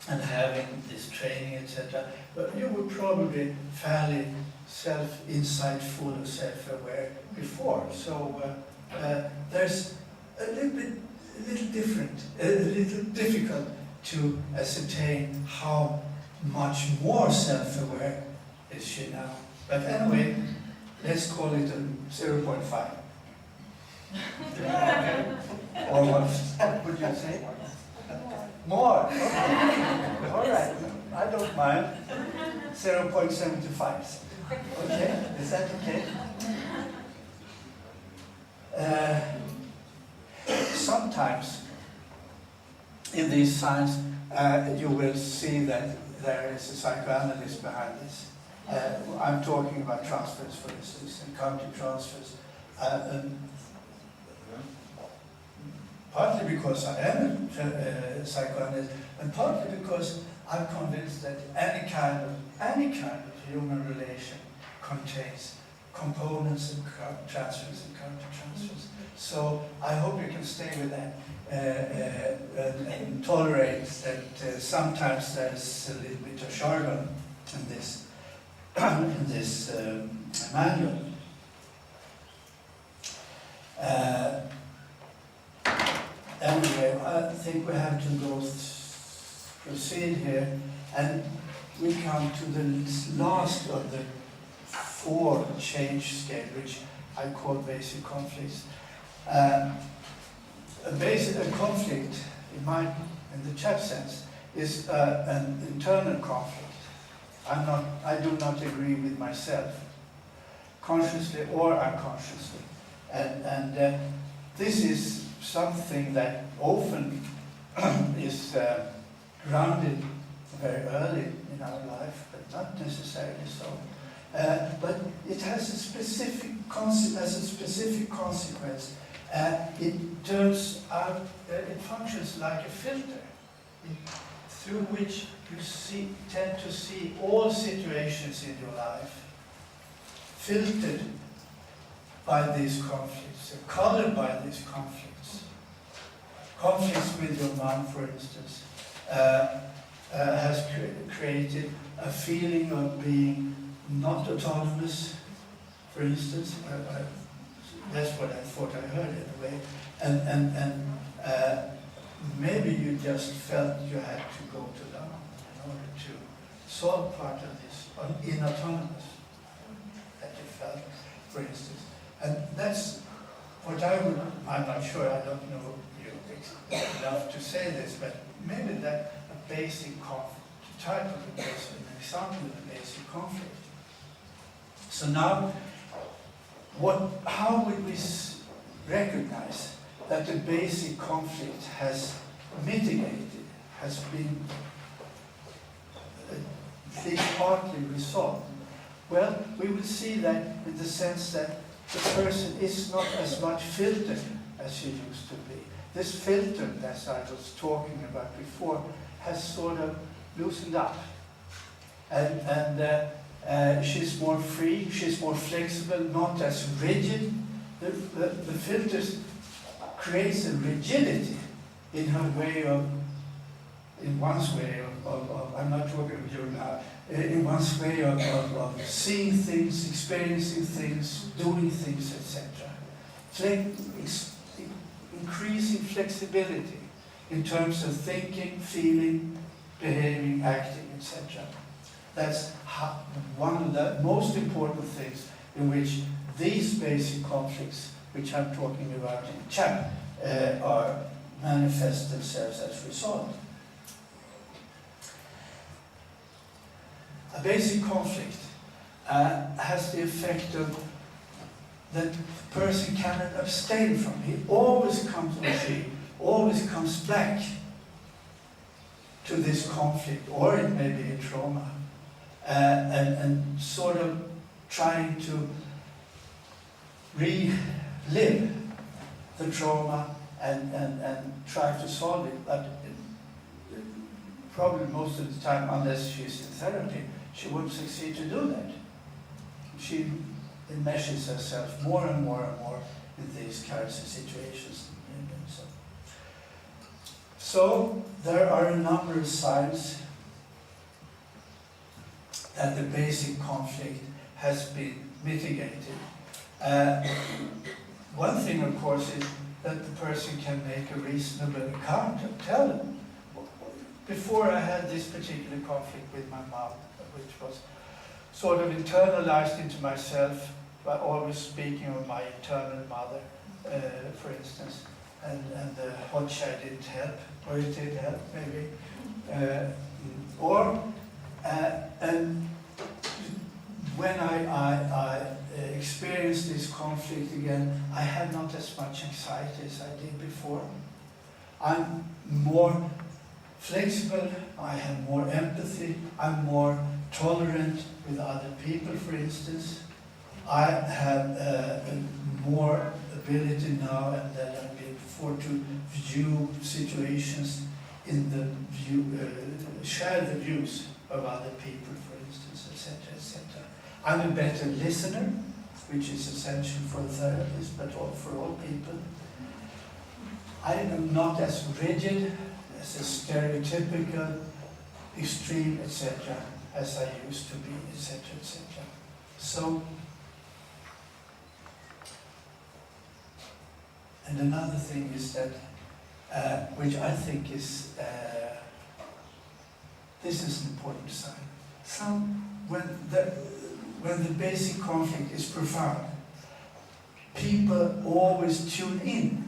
and having this training, etc., but you were probably fairly self-insightful or self-aware before. So there's a little difficult to ascertain how much more self-aware is she now. But anyway, let's call it a 0.5. Or what would you say? More? Okay. All right. I don't mind. 0.75. Okay? Is that okay? Sometimes in these signs you will see that there is a psychoanalyst behind this. I'm talking about transfers, for instance, and county transfers. Partly because I am a psychoanalyst, and partly because I'm convinced that any kind of human relation contains components and transfers and counter-transfers. So I hope you can stay with that and tolerate that sometimes there's a little bit of jargon in this, in this manual. Anyway, I think we have to proceed here, and we come to the last of the 4 change scale, which I call basic conflicts. A conflict, in the chap sense, is an internal conflict. I do not agree with myself, consciously or unconsciously, and this is something that often is grounded very early in our life, but not necessarily so. But it has a specific consequence. It turns out, it functions like a filter through which you tend to see all situations in your life filtered by these conflicts, colored by these conflicts. Conflicts with your mom, for instance, has created a feeling of being not autonomous, for instance. That's what I thought I heard anyway. And maybe you just felt you had to go to them in order to solve part of this inautonomous that you felt, for instance. And that's what I'm not sure, I don't know you enough to say this, but maybe that a basic conflict, type of an example of a basic conflict. So now, how would we recognize that the basic conflict has mitigated, has been at least partly resolved? Well, we will see that in the sense that the person is not as much filtered as she used to be. This filter, as I was talking about before, has sort of loosened up. And she's more free, she's more flexible, not as rigid. The filters creates a rigidity in her way of, in one's way of I'm not talking of you now, in one's way of seeing things, experiencing things, doing things, etc. Increasing flexibility in terms of thinking, feeling, behaving, acting, etc. That's one of the most important things in which these basic conflicts, which I'm talking about in chat, are manifest themselves as resolved. A basic conflict has the effect of that the person cannot abstain from. He always comes, or she always comes back to this conflict, or it may be a trauma, and sort of trying to relive the trauma and try to solve it, but probably most of the time, unless she's in therapy, she won't succeed to do that. She enmeshes herself more and more and more in these kinds of situations. So there are a number of signs that the basic conflict has been mitigated. One thing, of course, is that the person can make a reasonable account and tell them. Before I had this particular conflict with my mom, which was sort of internalized into myself, by always speaking of my eternal mother, for instance, and the hot chai didn't help, or it did help maybe, and when I experienced this conflict again, I had not as much anxiety as I did before. I'm more flexible, I have more empathy, I'm more tolerant with other people, for instance. I have more ability now than I did before to view situations in the view, share the views of other people, for instance, etc., etc. I'm a better listener, which is essential for a therapist, but for all people. I am not as rigid, as a stereotypical, extreme, etc., as I used to be, etc., etc. So, and another thing is that, which I think is, this is an important sign. When the basic conflict is profound, people always tune in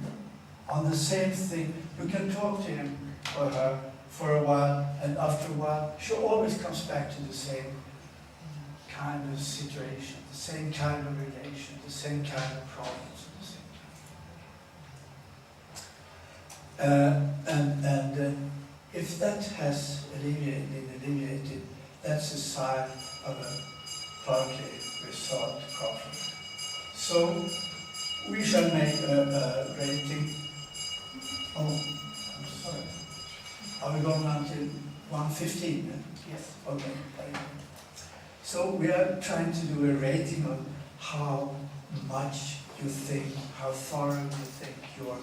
on the same thing. You can talk to him or her for a while, and after a while, she always comes back to the same kind of situation, the same kind of relation, the same kind of problems, and if that has alleviated, that's a sign of a partly resolved conflict. So we shall make a rating. Oh, I'm sorry. Are we going on to 115? Yes. Okay. So we are trying to do a rating of how much you think, how thorough you think your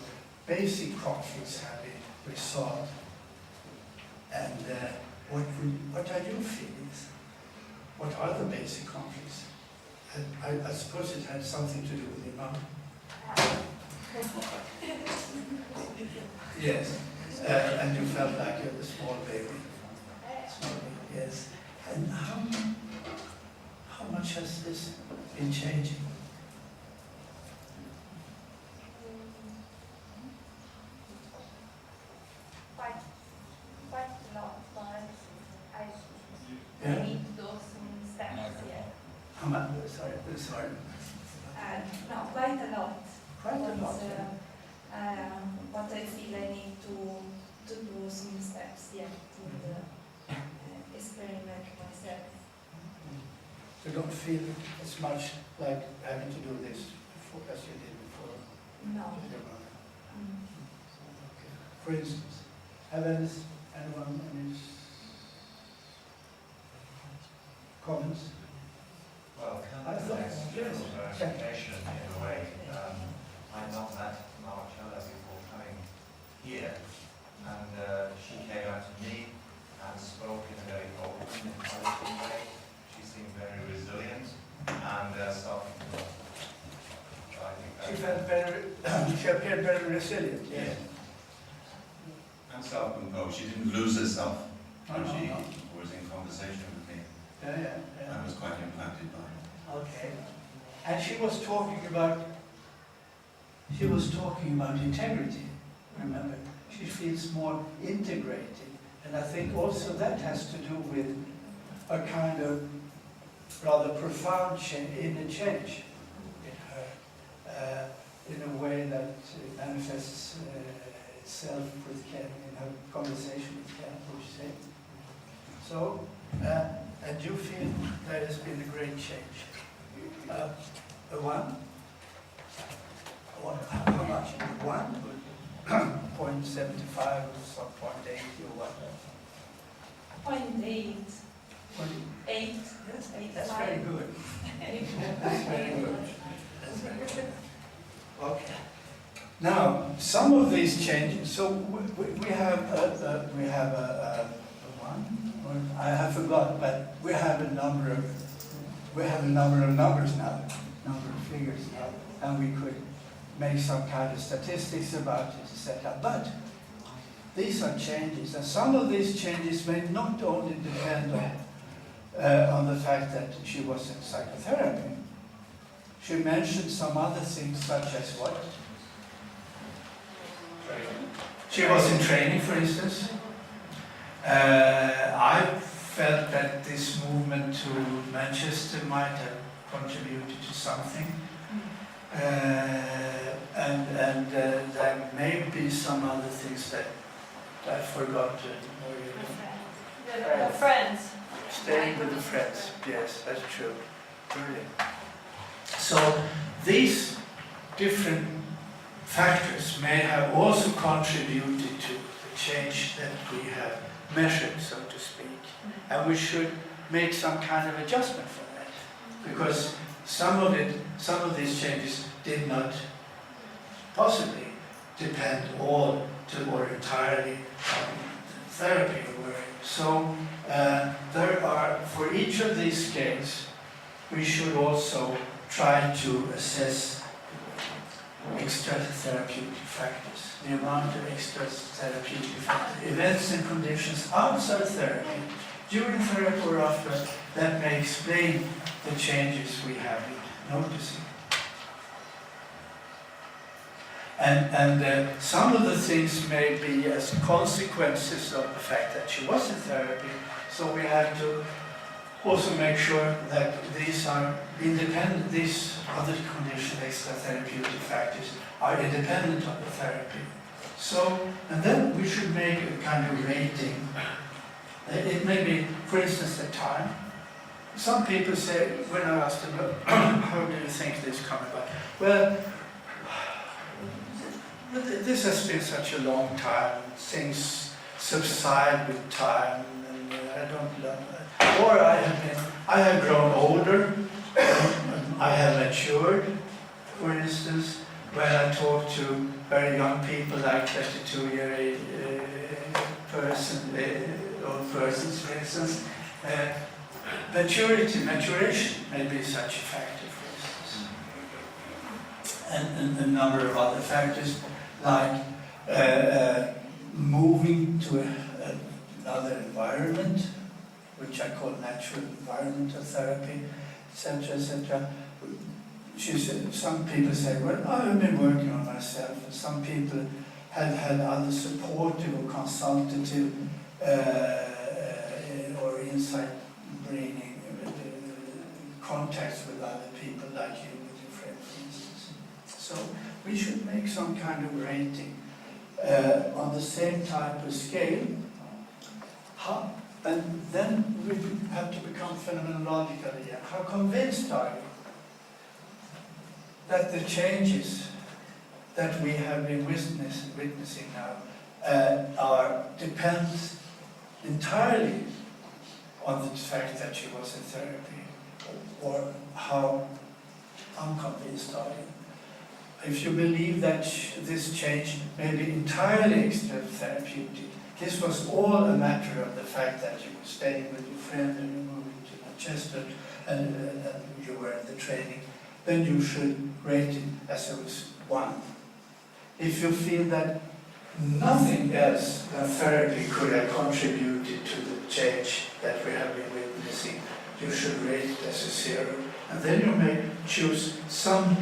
basic conflicts have been resolved, and what are your feelings? What are the basic conflicts? I suppose it had something to do with your mom. Yes, and you felt like you're a small baby. Small baby, yes. And how much has this been changing? Quite a lot, but I Yeah. need to do some steps here. How much? Sorry. No, quite a lot. Quite a lot. But I feel I need to do some steps yet to experiment myself. You don't feel as much like having to do this before, as you did before? No. For instance, have anyone any comments? Well, I thought- yes. clarification in a way. I'd not met Marcella before coming here, and she came out to me and spoke in a very open, intelligent way. She seemed very resilient and self-controlled. So I think She that she appeared very resilient, yes. yeah. And self-composed. She didn't lose herself when she was in conversation with me. Yeah. I was quite impacted by it. Okay. And she was talking about integrity, remember? She feels more integrated. And I think also that has to do with a kind of rather profound inner change in her, in a way that manifests itself with Ken, in her conversation with Ken, would you say? So, and you feel there has been a great change. A one? How much? 1.75 or some 0.80 or what? 0.8. 8. Yes, Eight, that's five. very good. That's very good. That's very good. Okay. Now, some of these changes. So we have a one. Or I have forgotten, but we have a number of numbers now, number of figures now, and we could make some kind of statistics about it, etc. But these are changes, and some of these changes may not only depend on the fact that she was in psychotherapy. She mentioned some other things, such as what? She was in training, for instance. I felt that this movement to Manchester might have contributed to something. And there may be some other things that I forgot to. The friends. Staying with the friends, yes, that's true. Brilliant. So these different factors may have also contributed to the change that we have measured, so to speak. And we should make some kind of adjustment for that. because some of these changes did not possibly depend all or entirely on therapy work. So there are, for each of these scales, we should also try to assess extra therapeutic factors, the amount of extra therapeutic factors, events and conditions outside therapy, during therapy or after, that may explain the changes we have been noticing. And some of the things may be as consequences of the fact that she was in therapy, so we have to also make sure that these are independent, these other conditions, extra therapeutic factors, are independent of the therapy. So, and then we should make a kind of rating. It may be, for instance, the time. Some people say, when I ask them, how do you think this come about? Well, this has been such a long time, things subside with time, and I don't learn that. Or I have grown older, I have matured, for instance, when I talk to very young people, like 22-year old persons, for instance. Maturation may be such a factor, for instance. And a number of other factors, like moving to another environment, which I call natural environmental therapy, etc., etc. Some people say, well, I've been working on myself. And some people have had other supportive or consultative or insight bringing contacts with other people, like you with your friend, for instance. So we should make some kind of rating on the same type of scale. And then we have to become phenomenological again. How convinced are you that the changes that we have been witnessing now depends entirely on the fact that she was in therapy? Or how unconvinced are you? If you believe that this change may be entirely extra therapeutic, this was all a matter of the fact that you were staying with your friend and you moved to Manchester and you were in the training, then you should rate it as it was 1. If you feel that nothing else than therapy could have contributed to the change that we have been witnessing, you should rate it as a 0. And then you may choose some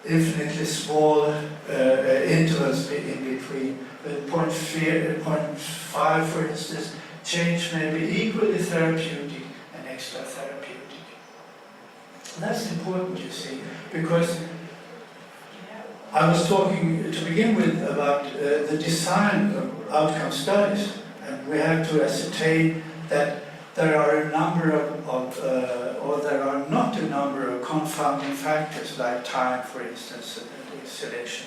infinitely small intervals in between. 0.5, for instance, change may be equally therapeutic and extra therapeutic. And that's important, you see, because I was talking to begin with about the design of outcome studies, and we have to ascertain that there are a number or there are not a number of confounding factors like time, for instance, and selection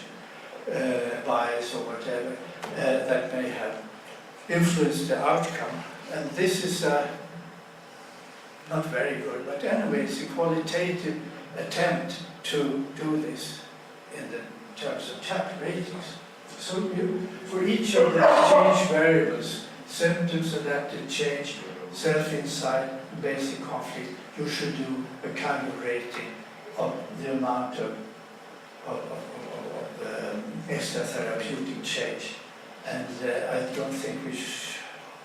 bias or whatever that may have influenced the outcome. And this is not very good, but anyway, it's a qualitative attempt to do this in the terms of chapter ratings. So for each of the change variables, symptoms, adaptive change, self-insight, basic conflict, you should do a kind of rating of the amount of extra therapeutic change. And I don't think we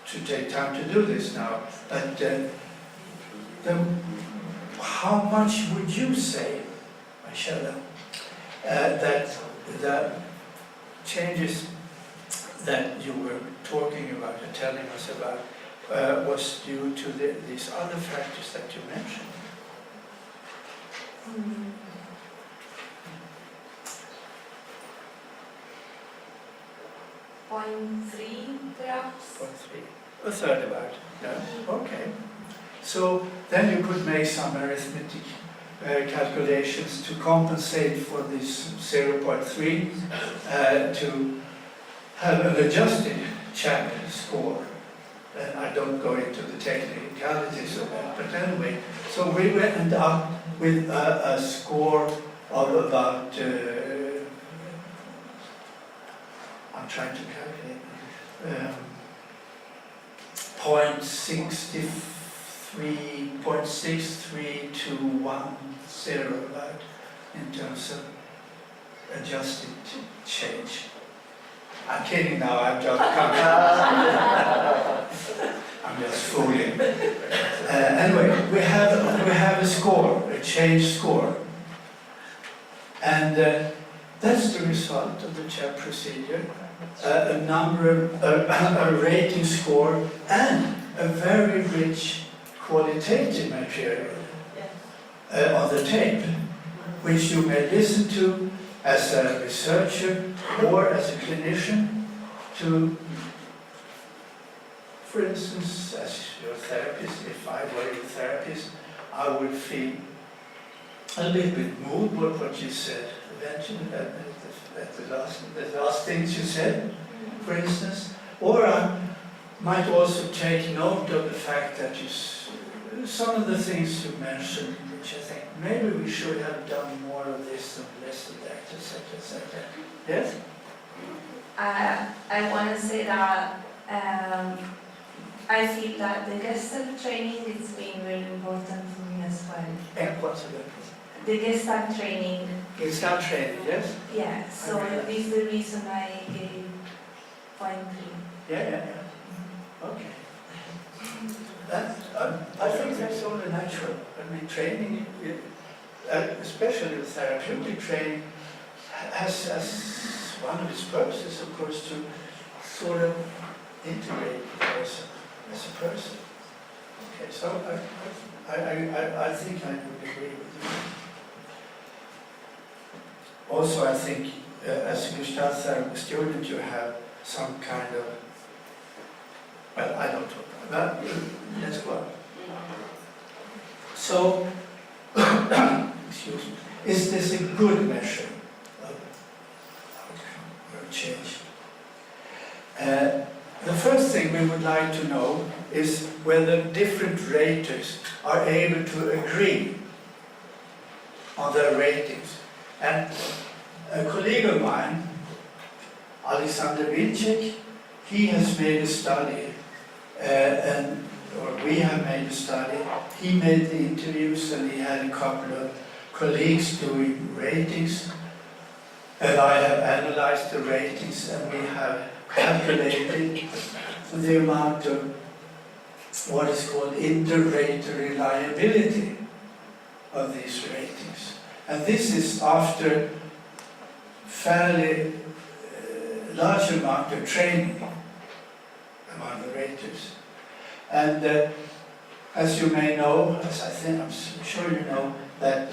should take time to do this now, but how much would you say, Michelle, that the changes that you were talking about and telling us about was due to these other factors that you mentioned? 0.3 perhaps. 0.3, a third about. Yeah. Okay. So then you could make some arithmetic calculations to compensate for this 0.3 to have an adjusted chapter score. And I I don't go into the technicalities of that, but anyway, so we went up with a score of about, I'm trying to calculate, 0.63 about in terms of adjusted change. I'm kidding now, I'm just I'm just fooling. Anyway, we have a score, a change score. And that's the result of the CHAP procedure. A rating score and a very rich qualitative material on the tape, which you may listen to as a researcher or as a clinician to, for instance, as your therapist, if I were your therapist, I would feel a little bit moved with what you said eventually at the last things you said, for instance. Or I might also take note of the fact that some of the things you mentioned, which I think maybe we should have done more of this and less of that, etc., etc. Yes? I want to say that I feel that the Gestalt training has been very important for me as well. And what's the The Gestalt training. Gestalt training, yes? Yeah, so this is the reason I gave 0.3. Yeah. Okay. I think that's only natural. I mean, training, especially the therapeutic training, has one of its purposes, of course, to sort of integrate the person as a person. Okay, so I think I would agree with you. Also, I think as a Gestalt therapy student, you have some kind of, well, I don't talk about that. Let's go on. So, excuse me, is this a good measure of outcome or change? The first thing we would like to know is whether different raters are able to agree on their ratings. And a colleague of mine, Alexander Wilczek, he has made a study, or we have made a study. He made the interviews and he had a couple of colleagues doing ratings. And I have analyzed the ratings and we have calculated the amount of what is called inter-rater reliability of these ratings. And this is after fairly large amount of training among the raters. And as you may know, as I'm sure you know, that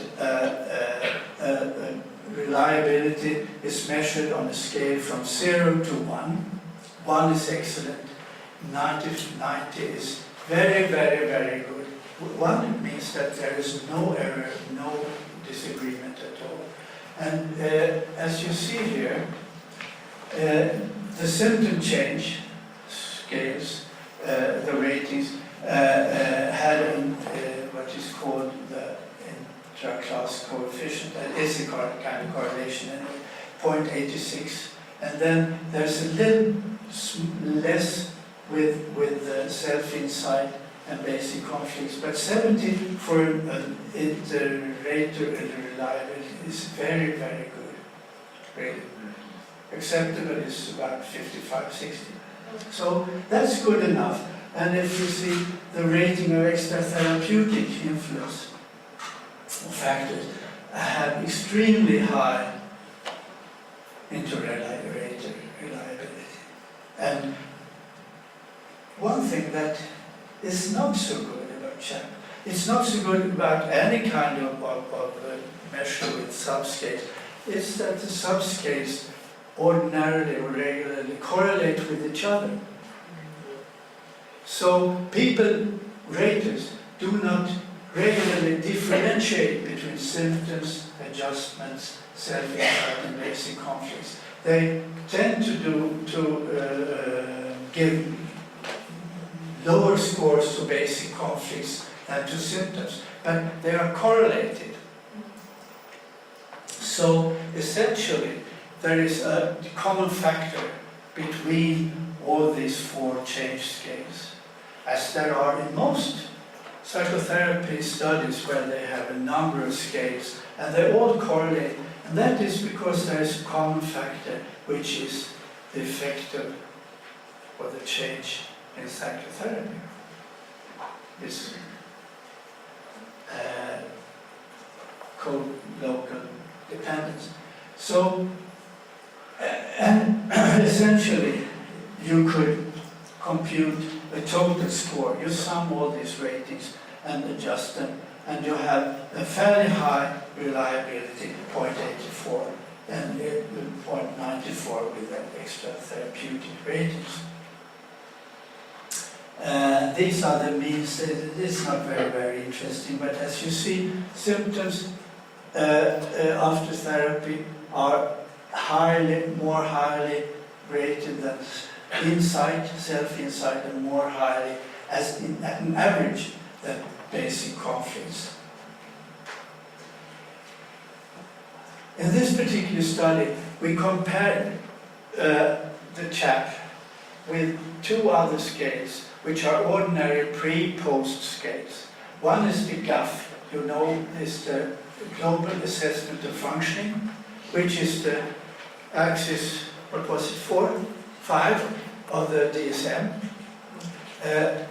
reliability is measured on a scale from 0 to 1. 1 is excellent, 90 is very, very, very good. 1 means that there is no error, no disagreement at all. And as you see here, the symptom change scales, the ratings, had what is called the intra-class coefficient, that is a kind of correlation, 0.86. And then there's a little less with self-insight and basic conflicts, but 70 for inter-rater reliability is very, very good, really. Acceptable is about 55, 60. So that's good enough. And if you see the rating of extra therapeutic influence factors have extremely high inter-rater reliability. And one thing that is not so good about CHAP, it's not so good about any kind of measure with subscales, is that the subscales ordinarily or regularly correlate with each other. So raters do not regularly differentiate between symptoms, adjustments, self-insight and basic conflicts. They tend to give lower scores to basic conflicts than to symptoms, but they are correlated. So essentially, there is a common factor between all these 4 change scales, as there are in most psychotherapy studies where they have a number of scales, and they all correlate. And that is because there is a common factor, which is the effect of, or the change in psychotherapy. This co-local dependence. So, and essentially, you could compute a total score. You sum all these ratings and adjust them, and you have a fairly high reliability, 0.84, and 0.94 with the extra therapeutic ratings. These are the means. It's not very, very interesting, but as you see, symptoms after therapy are more highly rated than insight, self-insight, and more highly, as at an average, than basic conflicts. In this particular study, we compared the chap with 2 other scales, which are ordinary pre-post scales. One is the GAF, you know, is the Global Assessment of Functioning, which is the axis, what was it, 4, 5 of the DSM,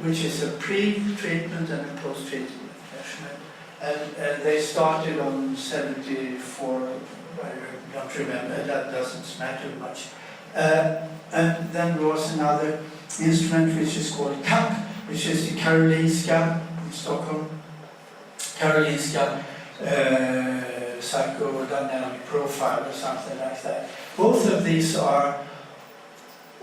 which is a pre-treatment and a post-treatment measurement. And they started on 74, I don't remember, that doesn't matter much. And then there was another instrument which is called CAP, which is the Karolinska in Stockholm, Karolinska psychodynamic profile or something like that. Both of these are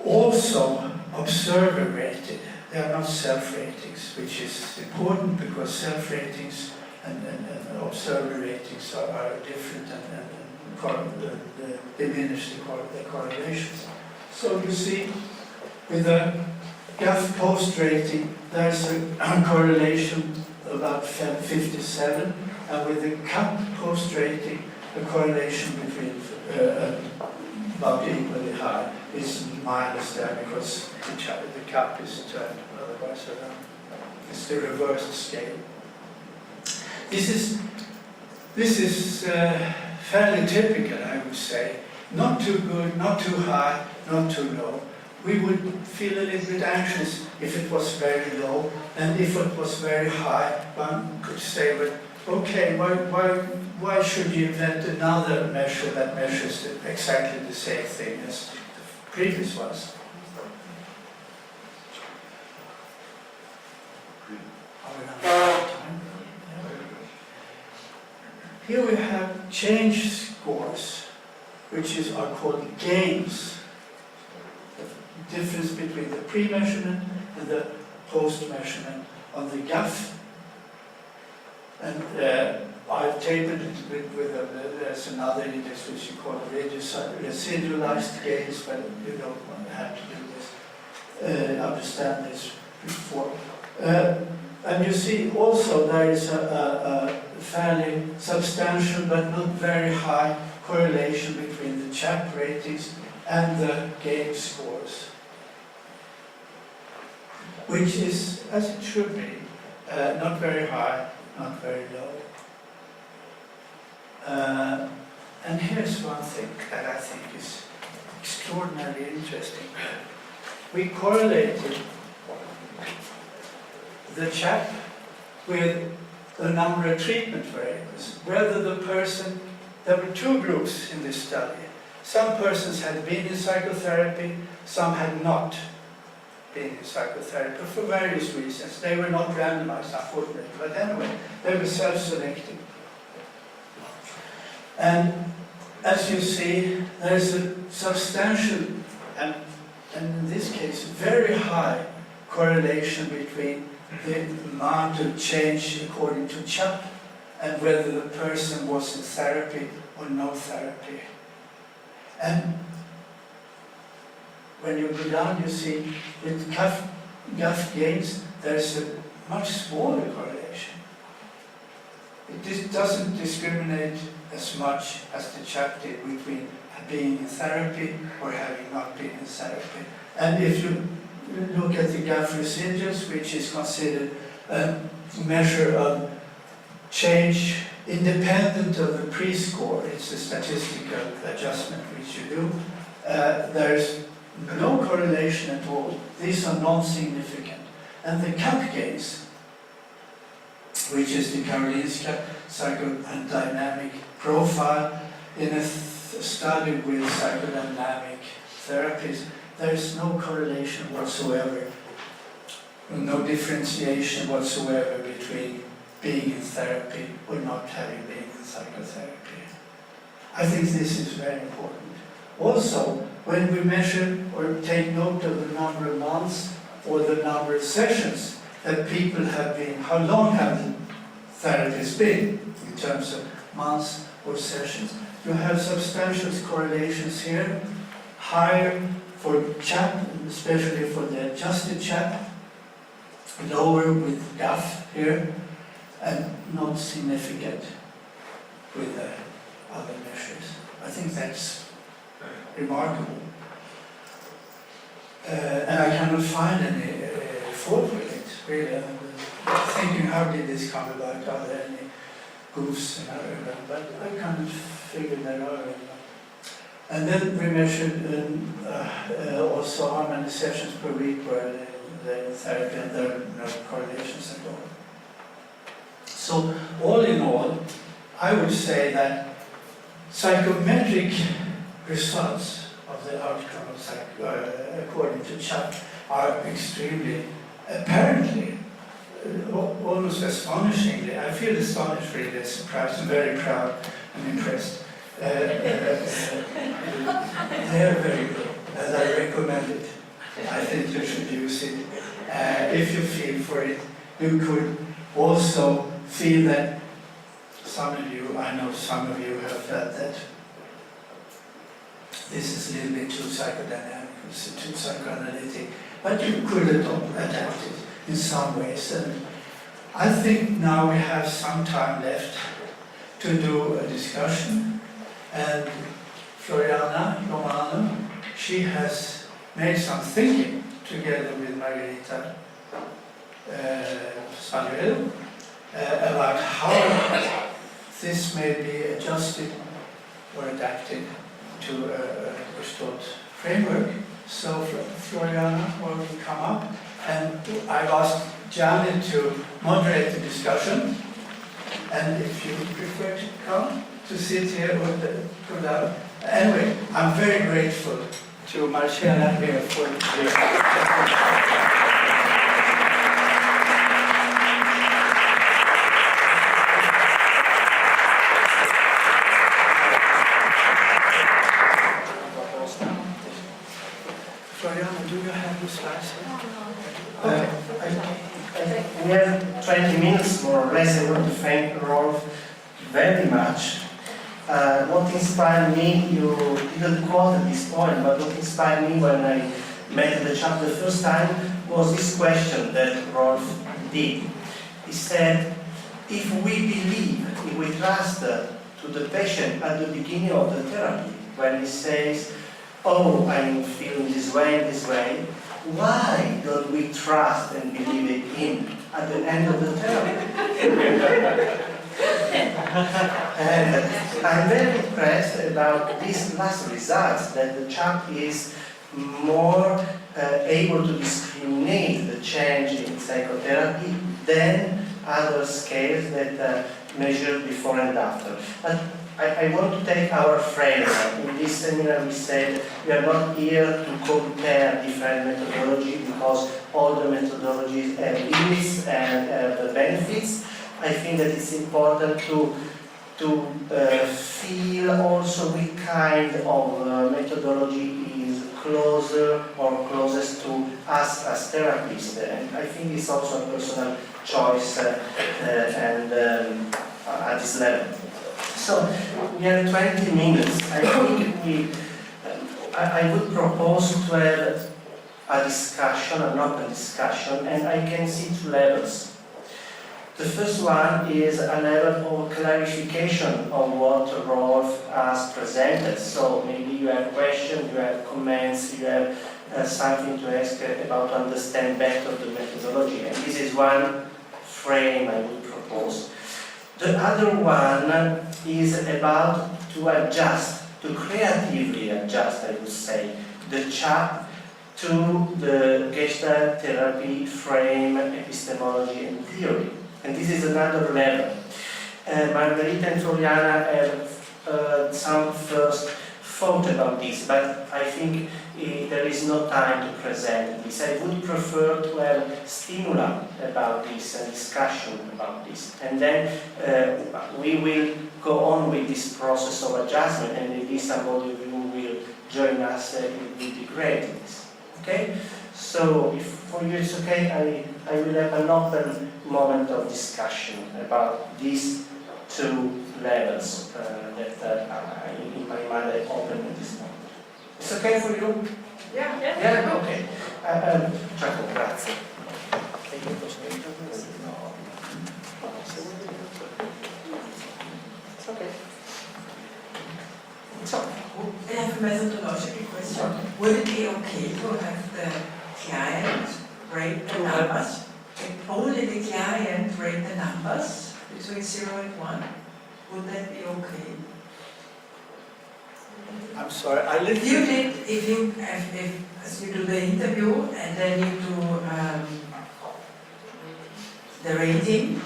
also observer rated. They are not self-ratings, which is important because self-ratings and observer ratings are different and diminish the correlations. So you see, with the GAF post rating, there's a correlation about 57, and with the CAP post rating, the correlation between about equally high is minus there because the CAP is turned otherwise around. It's the reversed scale. This is fairly typical, I would say. Not too good, not too high, not too low. We would feel a little bit anxious if it was very low, and if it was very high, one could say, well, okay, why should you invent another measure that measures exactly the same thing as the previous ones? Here we have change scores, which are called gains. The difference between the pre-measurement and the post-measurement on the GAF. And I've tabled it with there's another index which you call residualized gains, but you don't have to do this, understand this before. And you see also there is a fairly substantial but not very high correlation between the CHAP ratings and the gain scores, which is, as it should be, not very high, not very low. And here's one thing that I think is extraordinarily interesting. We correlated the CHAP with the number of treatment variables, whether the person, there were 2 groups in this study. Some persons had been in psychotherapy, some had not been in psychotherapy for various reasons. They were not randomized, unfortunately, but anyway, they were self-selecting. And as you see, there is a substantial, and in this case, very high correlation between the amount of change according to CHAP and whether the person was in therapy or no therapy. And when you go down, you see with GAF gains, there's a much smaller correlation. It doesn't discriminate as much as the chap did between being in therapy or having not been in therapy. And if you look at the GAF residuals, which is considered a measure of change independent of the pre-score, it's a statistical adjustment which you do, there's no correlation at all. These are non-significant. And the CAP gains, which is the Karolinska psychodynamic profile, in a study with psychodynamic therapies, there is no correlation whatsoever, no differentiation whatsoever between being in therapy or not having been in psychotherapy. I think this is very important. Also, when we measure or take note of the number of months or the number of sessions that people have been, how long have the therapists been in terms of months or sessions, you have substantial correlations here, higher for CHAP, especially for the adjusted CHAP, lower with GAF here, and not significant with the other measures. I think that's remarkable. And I cannot find any fault with it, really. I'm thinking, how did this come about? Are there any goofs in our area? But I can't figure that out. And then we measured also how many sessions per week were the therapy, and there are no correlations at all. So all in all, I would say that psychometric results of the outcome of according to CHAP are extremely, apparently, almost astonishingly. I feel astonished, really, surprised, and very proud and impressed. They are very good, and I recommend it. I think you should use it. If you feel for it, you could also feel that some of you, I know some of you have felt that this is a little bit too psychodynamic, too psychoanalytic, but you could adapt it in some ways. And I think now we have some time left to do a discussion. And Floriana Romano, she has made some thinking together with Margarita Samuel about how this may be adjusted or adapted to a Gestalt framework. So Floriana will come up, and I've asked Janet to moderate the discussion. And if you prefer to come to sit here or go down. Anyway, I'm very grateful to Marcella here for this. Floriana, do you have the slides here? We have 20 minutes more or less. I want to thank Rolf very much. What inspired me, you didn't quote at this point, but what inspired me when I met the chapter the first time was this question that Rolf did. He said, if we believe, if we trust to the patient at the beginning of the therapy, when he says, oh, I'm feeling this way, why don't we trust and believe in him at the end of the therapy? And I'm very impressed about these last results, that the chap is more able to discriminate the change in psychotherapy than other scales that measure before and after. But I want to take our frame. In this seminar we said we are not here to compare different methodologies because all the methodologies have limits and the benefits. I think that it's important to feel also which kind of methodology is closer or closest to us as therapists. And I think it's also a personal choice and at this level. So we have 20 minutes. I think I would propose to have a discussion, an open discussion, and I can see two levels. The first one is a level of clarification of what Rolf has presented. So maybe you have questions, you have comments, you have something to ask about to understand better the methodology. And this is one frame I would propose. The other one is about to adjust, to creatively adjust, I would say, the chat to the Gestalt therapy frame, epistemology and theory. And this is another level. Margherita and Floriana have some first thought about this, but I think there is no time to present this. I would prefer to have stimuli about this and discussion about this. And then we will go on with this process of adjustment, and maybe somebody of you will join us. It will be great. Okay? So if for you it's okay, I will have an open moment of discussion about these two levels that in my mind I open at this moment. It's okay for you? Yeah. Yeah, okay. Giacomo, grazie. It's okay. It's okay. I have a methodological question. Would it be okay to have the client rate the numbers? Only the client rate the numbers between 0 and 1? Would that be okay? I'm sorry, If as you do the interview and then you do the rating,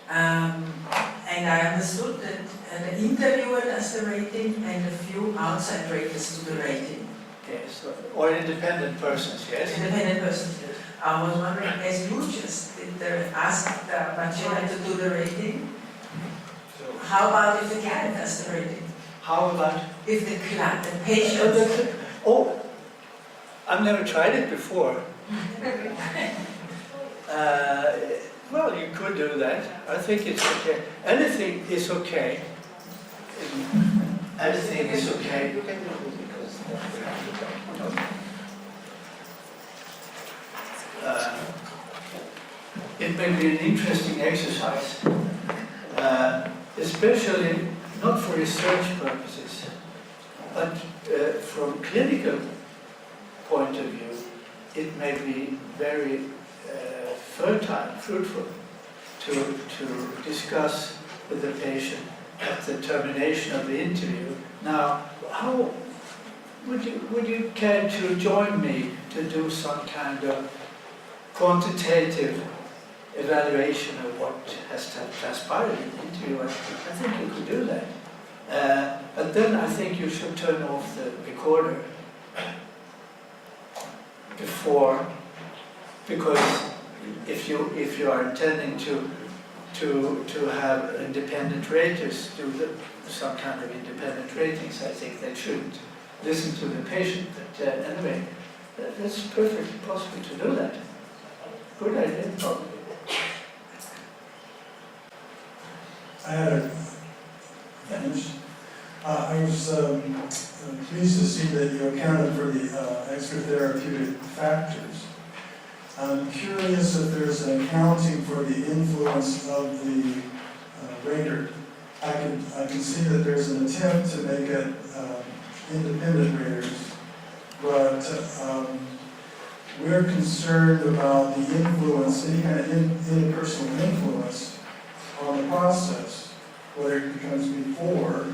and I understood that the interviewer does the rating and a few outside raters do the rating. Yes, or independent persons, yes? Independent persons. I was wondering, as you just asked Marcella to do the rating, how about if the client does the rating? How about? If the client, the patient. Oh, I've never tried it before. Well, you could do that. I think it's okay. Anything is okay. Anything is okay. You can do it because it may be an interesting exercise, especially not for research purposes, but from clinical point of view, it may be very fruitful to discuss with the patient at the termination of the interview. Now, how would you care to join me to do some kind of quantitative evaluation of what has transpired in the interview? I think you could do that. But then I think you should turn off the recorder before, because if you are intending to have independent raters do some kind of independent ratings, I think they shouldn't listen to the patient. But anyway, it's perfectly possible to do that. Good idea, probably. I had a finish. I was pleased to see that you accounted for the extra therapeutic factors. I'm curious if there's an accounting for the influence of the rater. I can see that there's an attempt to make it independent raters, but we're concerned about the influence, any kind of interpersonal influence on the process, whether it becomes before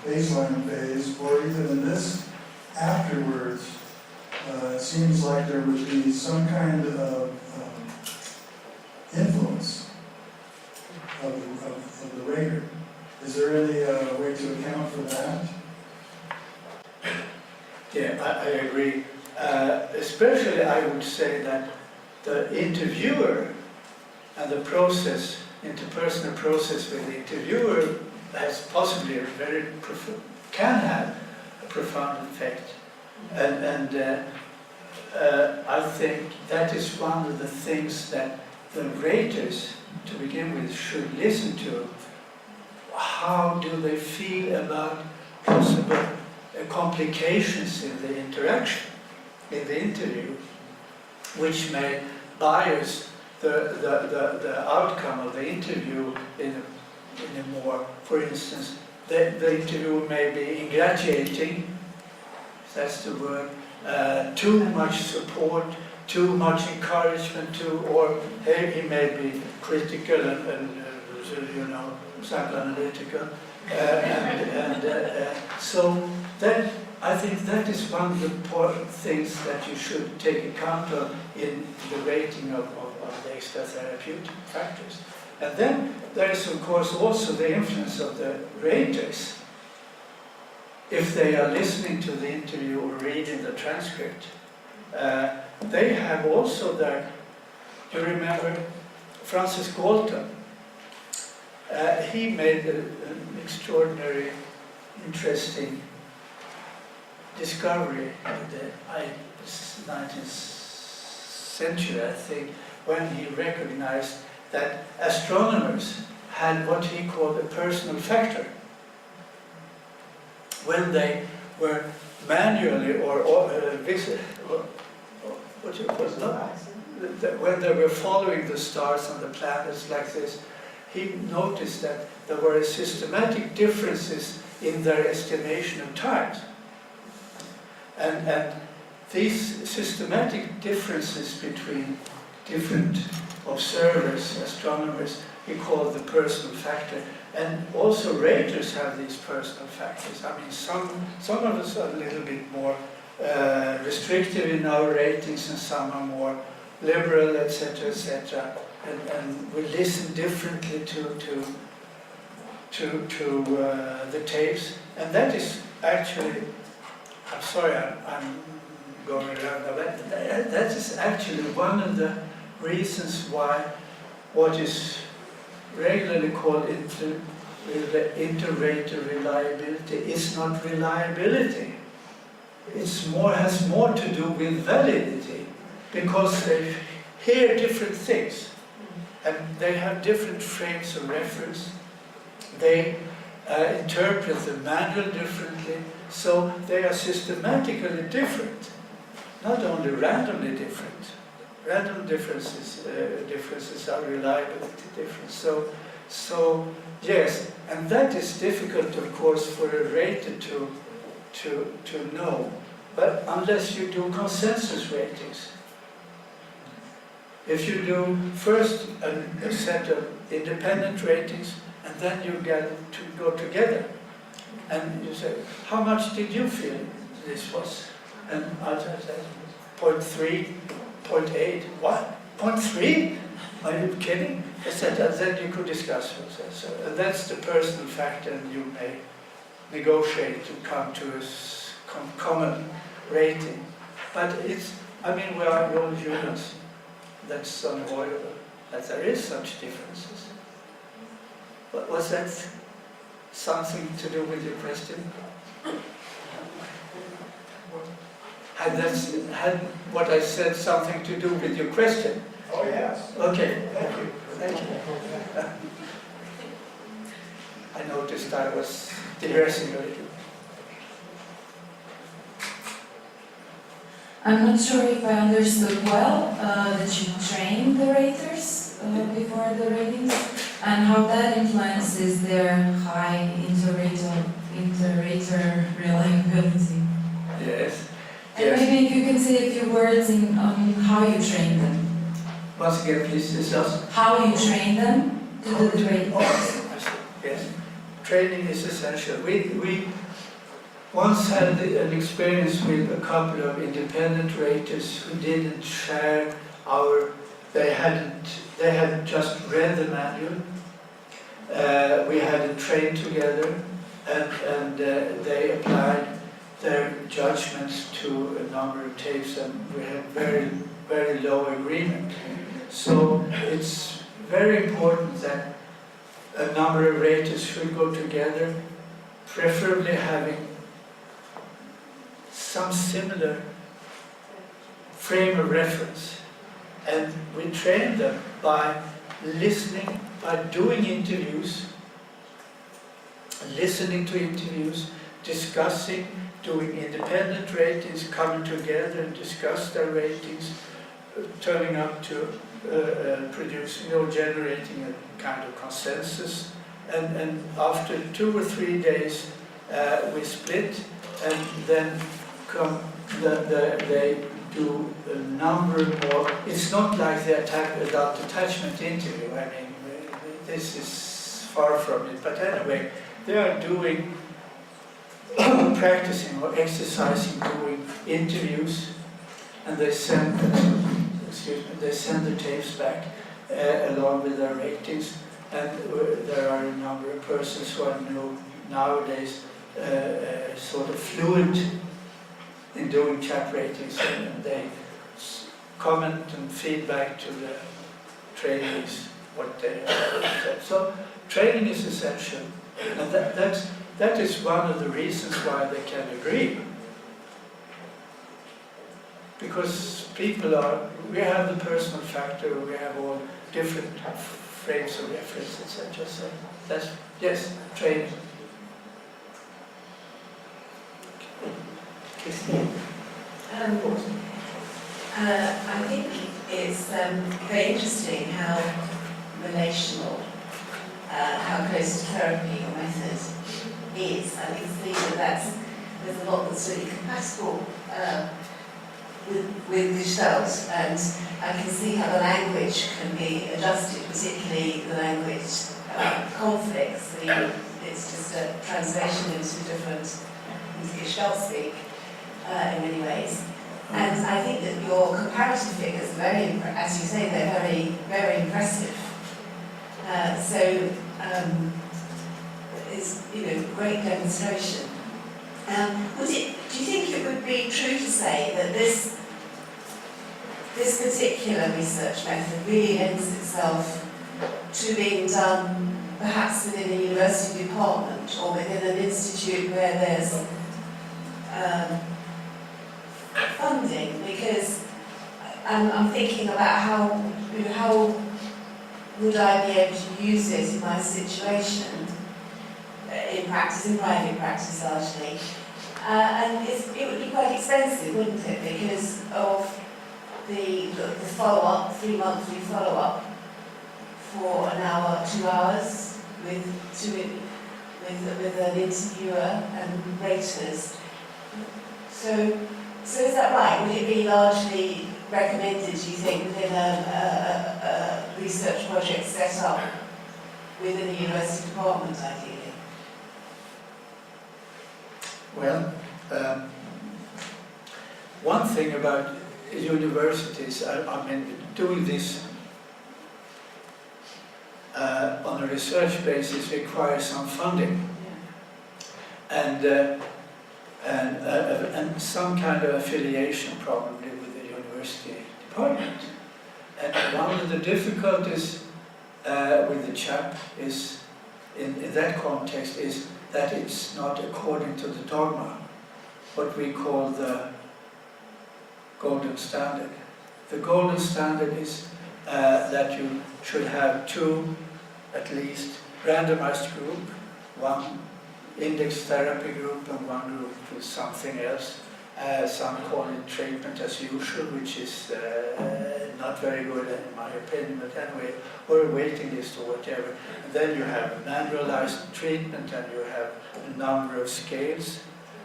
baseline phase or even in this afterwards. It seems like there would be some kind of influence of the rater. Is there any way to account for that? Yeah, I agree. Especially, I would say that the interviewer and the process, interpersonal process with the interviewer, has possibly can have a profound effect. And I think that is one of the things that the raters, to begin with, should listen to. How do they feel about possible complications in the interaction? in the interview, which may bias the outcome of the interview in a more, for instance, the interview may be ingratiating, that's the word, too much support, too much encouragement, or he may be critical and psychoanalytical. So then I think that is one of the important things that you should take account of in the rating of the extra-therapeutic factors. And then there is, of course, also the influence of the raters. If they are listening to the interview or reading the transcript, they have also their, you remember Francis Galton? He made an extraordinary, interesting discovery in the 19th century, I think, when he recognized that astronomers had what he called a personal factor. When they were manually when they were following the stars and the planets like this, he noticed that there were systematic differences in their estimation of time. And these systematic differences between different observers, astronomers, he called the personal factor. And also raters have these personal factors. I mean, some of us are a little bit more restrictive in our ratings, and some are more liberal, etc., etc. And we listen differently to the tapes. And that is actually, I'm sorry, I'm going around, but that is actually one of the reasons why what is regularly called inter-rater reliability is not reliability. It's has more to do with validity, because they hear different things and they have different frames of reference. They interpret the manual differently, so they are systematically different, not only randomly different. Random differences are reliability different. So yes, and that is difficult, of course, for a rater to know. But unless you do consensus ratings, if you do first a set of independent ratings, and then you get to go together, and you say, how much did you feel this was? And I said 0.3. 0.8, what? 0.3? Are you kidding? I said, then you could discuss it. So that's the personal factor, and you may negotiate to come to a common rating. But it's, I mean, we are all humans. That's unavoidable, that there is such differences. But was that something to do with your question? Had what I said something to do with your question? Oh, yes. Okay. Thank you. Thank you. I noticed I was digressing a little. I'm not sure if I understood well that you train the raters before the ratings, and how that influences their high inter-rater reliability. Yes. And Yes. maybe if you can say a few words on how you train them. Once again, please discuss. How you train them to do the ratings. Yes. Training is essential. We once had an experience with a couple of independent raters who didn't share they had just read the manual. We had a train together, and they applied their judgments to a number of tapes, and we had very, very low agreement. So it's very important that a number of raters should go together, preferably having some similar frame of reference. And we train them by listening, by doing interviews, listening to interviews, discussing doing independent ratings, coming together and discuss their ratings, turning up to producing or generating a kind of consensus. And after 2 or 3 days, we split, and then they do a number more. It's not like the adult attachment interview. I mean, this is far from it. But anyway, they are doing, practicing or exercising, doing interviews, and they send, they send the tapes back along with their ratings. And there are a number of persons who are nowadays sort of fluent in doing chat ratings, and they comment and feedback to the trainees what they said. So training is essential, and that is one of the reasons why they can agree. Because we have the personal factor, we have all different frames of reference, etc. So that's, yes, training. I think it's very interesting how relational, how close to therapy your method is. I can see that there's a lot that's really compatible with Gestalt, and I can see how the language can be adjusted, particularly the language conflicts. It's just a translation into Gestalt speak in many ways. And I think that your comparative figures are very, as you say, they're very, very impressive. It's great demonstration. Do you think it would be true to say that this particular research method really lends itself to being done perhaps within a university department or within an institute where there's funding? Because I'm thinking about how would I be able to use it in my situation, in practice, in private practice largely. And it would be quite expensive, wouldn't it, because of the follow-up, 3-monthly follow-up for an hour, 2 hours with an interviewer and raters. So is that right? Would it be largely recommended, do you think, within a research project set up within the university department, ideally? Well, one thing about universities, I mean, doing this on a research basis requires some funding, and some kind of affiliation probably with the university department. And one of the difficulties with the CHAP is, in that context, is that it's not according to the dogma, what we call the golden standard. The golden standard is that you should have 2, at least, randomized group, 1 index therapy group and 1 group with something else. Some call it treatment as usual, which is not very good in my opinion, but anyway, or a waiting list or whatever. And then you have manualized treatment, and you have a number of scales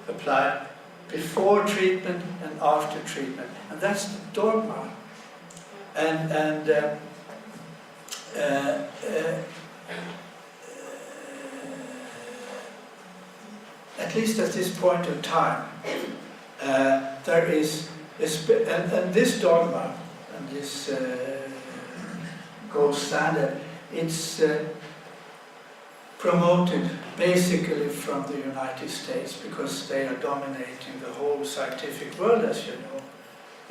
applied before treatment and after treatment. And that's the dogma. And at least at this point in time, there is, and this dogma, and this gold standard, it's promoted basically from the United States, because they are dominating the whole scientific world, as you know.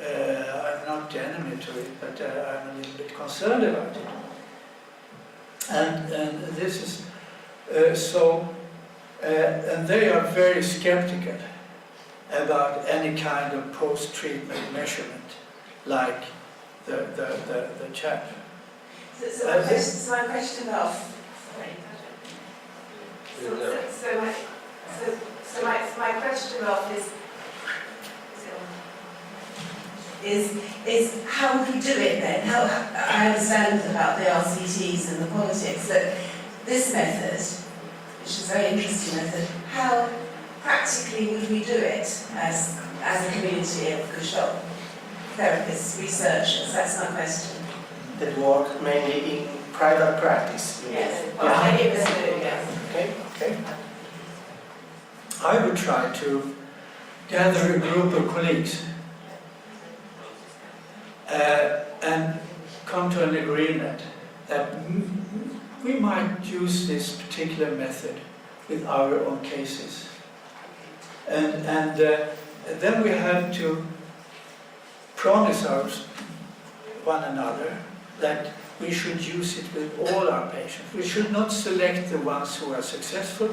I'm not the enemy to it, but I'm a little bit concerned about it. And this is, and they are very skeptical about any kind of post-treatment measurement, like the CHAP. So my question about, sorry. So So my question, Rolf, is how would we do it then? How, I understand about the RCTs and the politics, but this method, which is a very interesting method, how practically would we do it as a community of Gestalt therapists, researchers? That's my question. That work mainly in private practice. Yes, well, many of us do, yes. Okay. I would try to gather a group of colleagues and come to an agreement that we might use this particular method with our own cases. And then we have to promise one another that we should use it with all our patients. We should not select the ones who are successful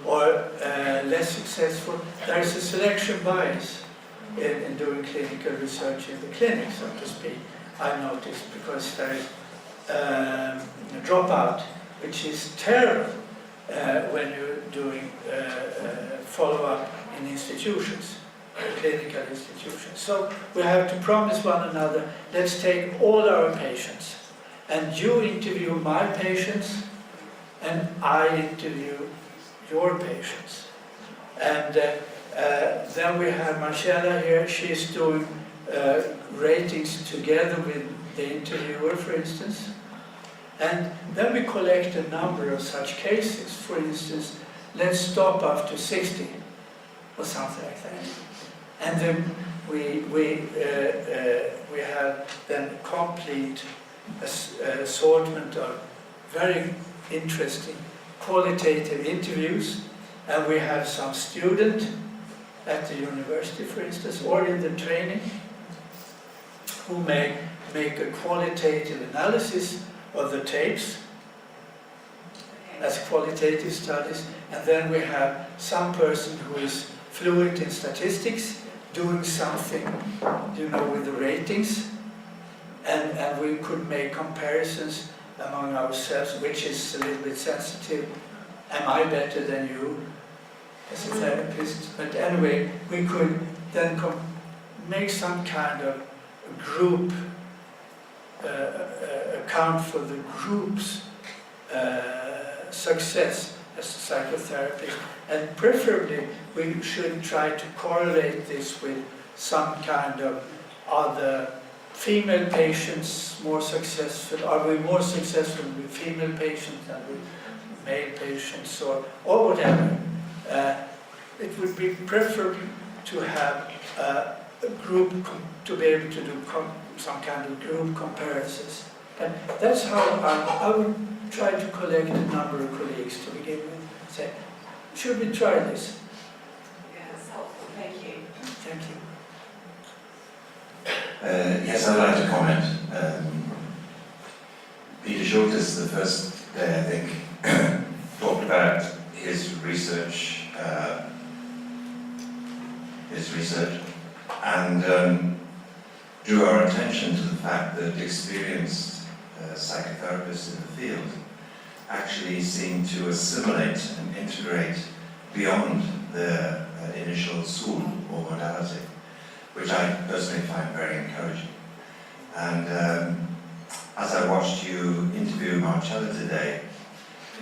or less successful. There is a selection bias in doing clinical research in the clinic, so to speak, I noticed, because there is a dropout, which is terrible when you're doing follow-up in institutions, clinical institutions. So we have to promise one another, let's take all our patients, and you interview my patients, and I interview your patients. And then we have Marcella here, she's doing ratings together with the interviewer, for instance. And then we collect a number of such cases. For instance, let's stop after 60 or something like that. And then we have then complete assortment of very interesting qualitative interviews, and we have some student at the university, for instance, or in the training, who may make a qualitative analysis of the tapes as qualitative studies, and then we have some person who is fluent in statistics doing something, with the ratings, and we could make comparisons among ourselves, which is a little bit sensitive. Am I better than you as a therapist? But anyway, we could then make some kind of group, account for the group's success as a psychotherapist. And preferably, we should try to correlate this with some kind of other female patients more successful. Are we more successful with female patients than with male patients, or whatever? It would be preferable to have a group to be able to do some kind of group comparisons. And that's how I would try to collect a number of colleagues to begin with. Say, should we try this? Yeah, that's helpful. Thank you. Thank you. Yes, I'd like to comment. Peter Schultes, the first day, I think, talked about his research, and drew our attention to the fact that experienced psychotherapists in the field actually seem to assimilate and integrate beyond their initial school or modality, which I personally find very encouraging. And as I watched you interview Marcella today,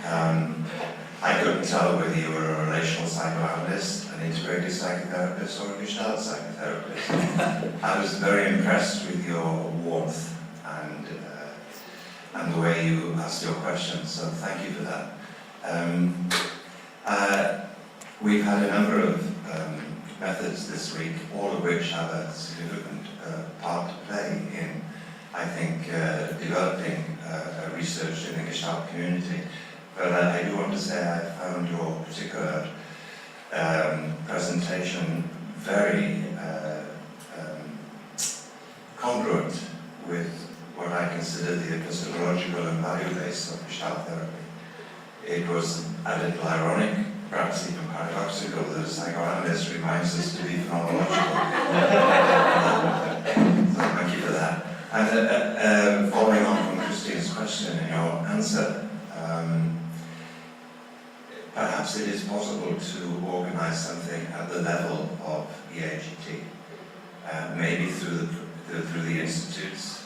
I couldn't tell whether you were a relational psychoanalyst, an integrated psychotherapist, or a Gestalt psychotherapist. I was very impressed with your warmth and the way you asked your questions, so thank you for that. We've had a number of methods this week, all of which have a significant part to play in, I think, developing research in the Gestalt community. But I do want to say I found your particular presentation very congruent with what I consider the epistemological and value base of Gestalt therapy. It was a little ironic, perhaps even paradoxical, that a psychoanalyst reminds us to be phenomenological. So thank you for that. And following on from Christine's question and your answer, perhaps it is possible to organise something at the level of EAGT, maybe through the institutes,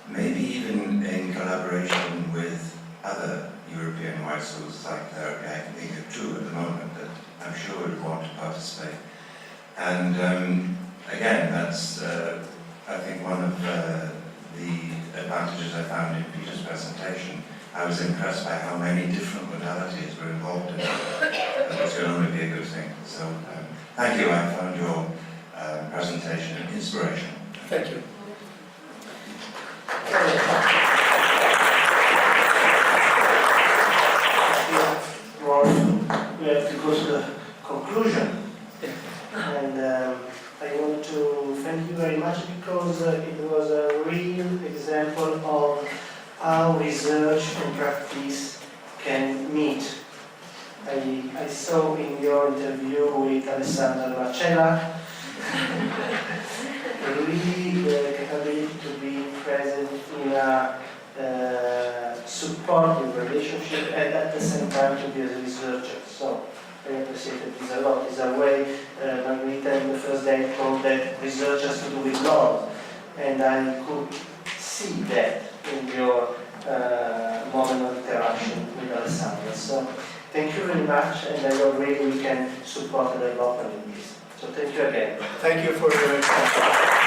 maybe even in collaboration with other European-wide schools of psychotherapy. I can think of 2 at the moment that I'm sure would want to participate. And again, that's I think one of the advantages I found in Peter's presentation. I was impressed by how many different modalities were involved in it, which can only be a good thing. So thank you. I found your presentation inspirational. Thank you. We have to go to the conclusion. And I want to thank you very much because it was a real example of how research and practice can meet. I saw in your interview with Alessandra Marcella really the capability to be present in a supportive relationship and at the same time to be a researcher. So I appreciated this a lot. It's a way Margherita in the first day called that research has to do with love. And I could see that in your moment of interaction with Alessandra. So thank you very much, and I hope really we can support the development in this. So thank you again. Thank you for your attention.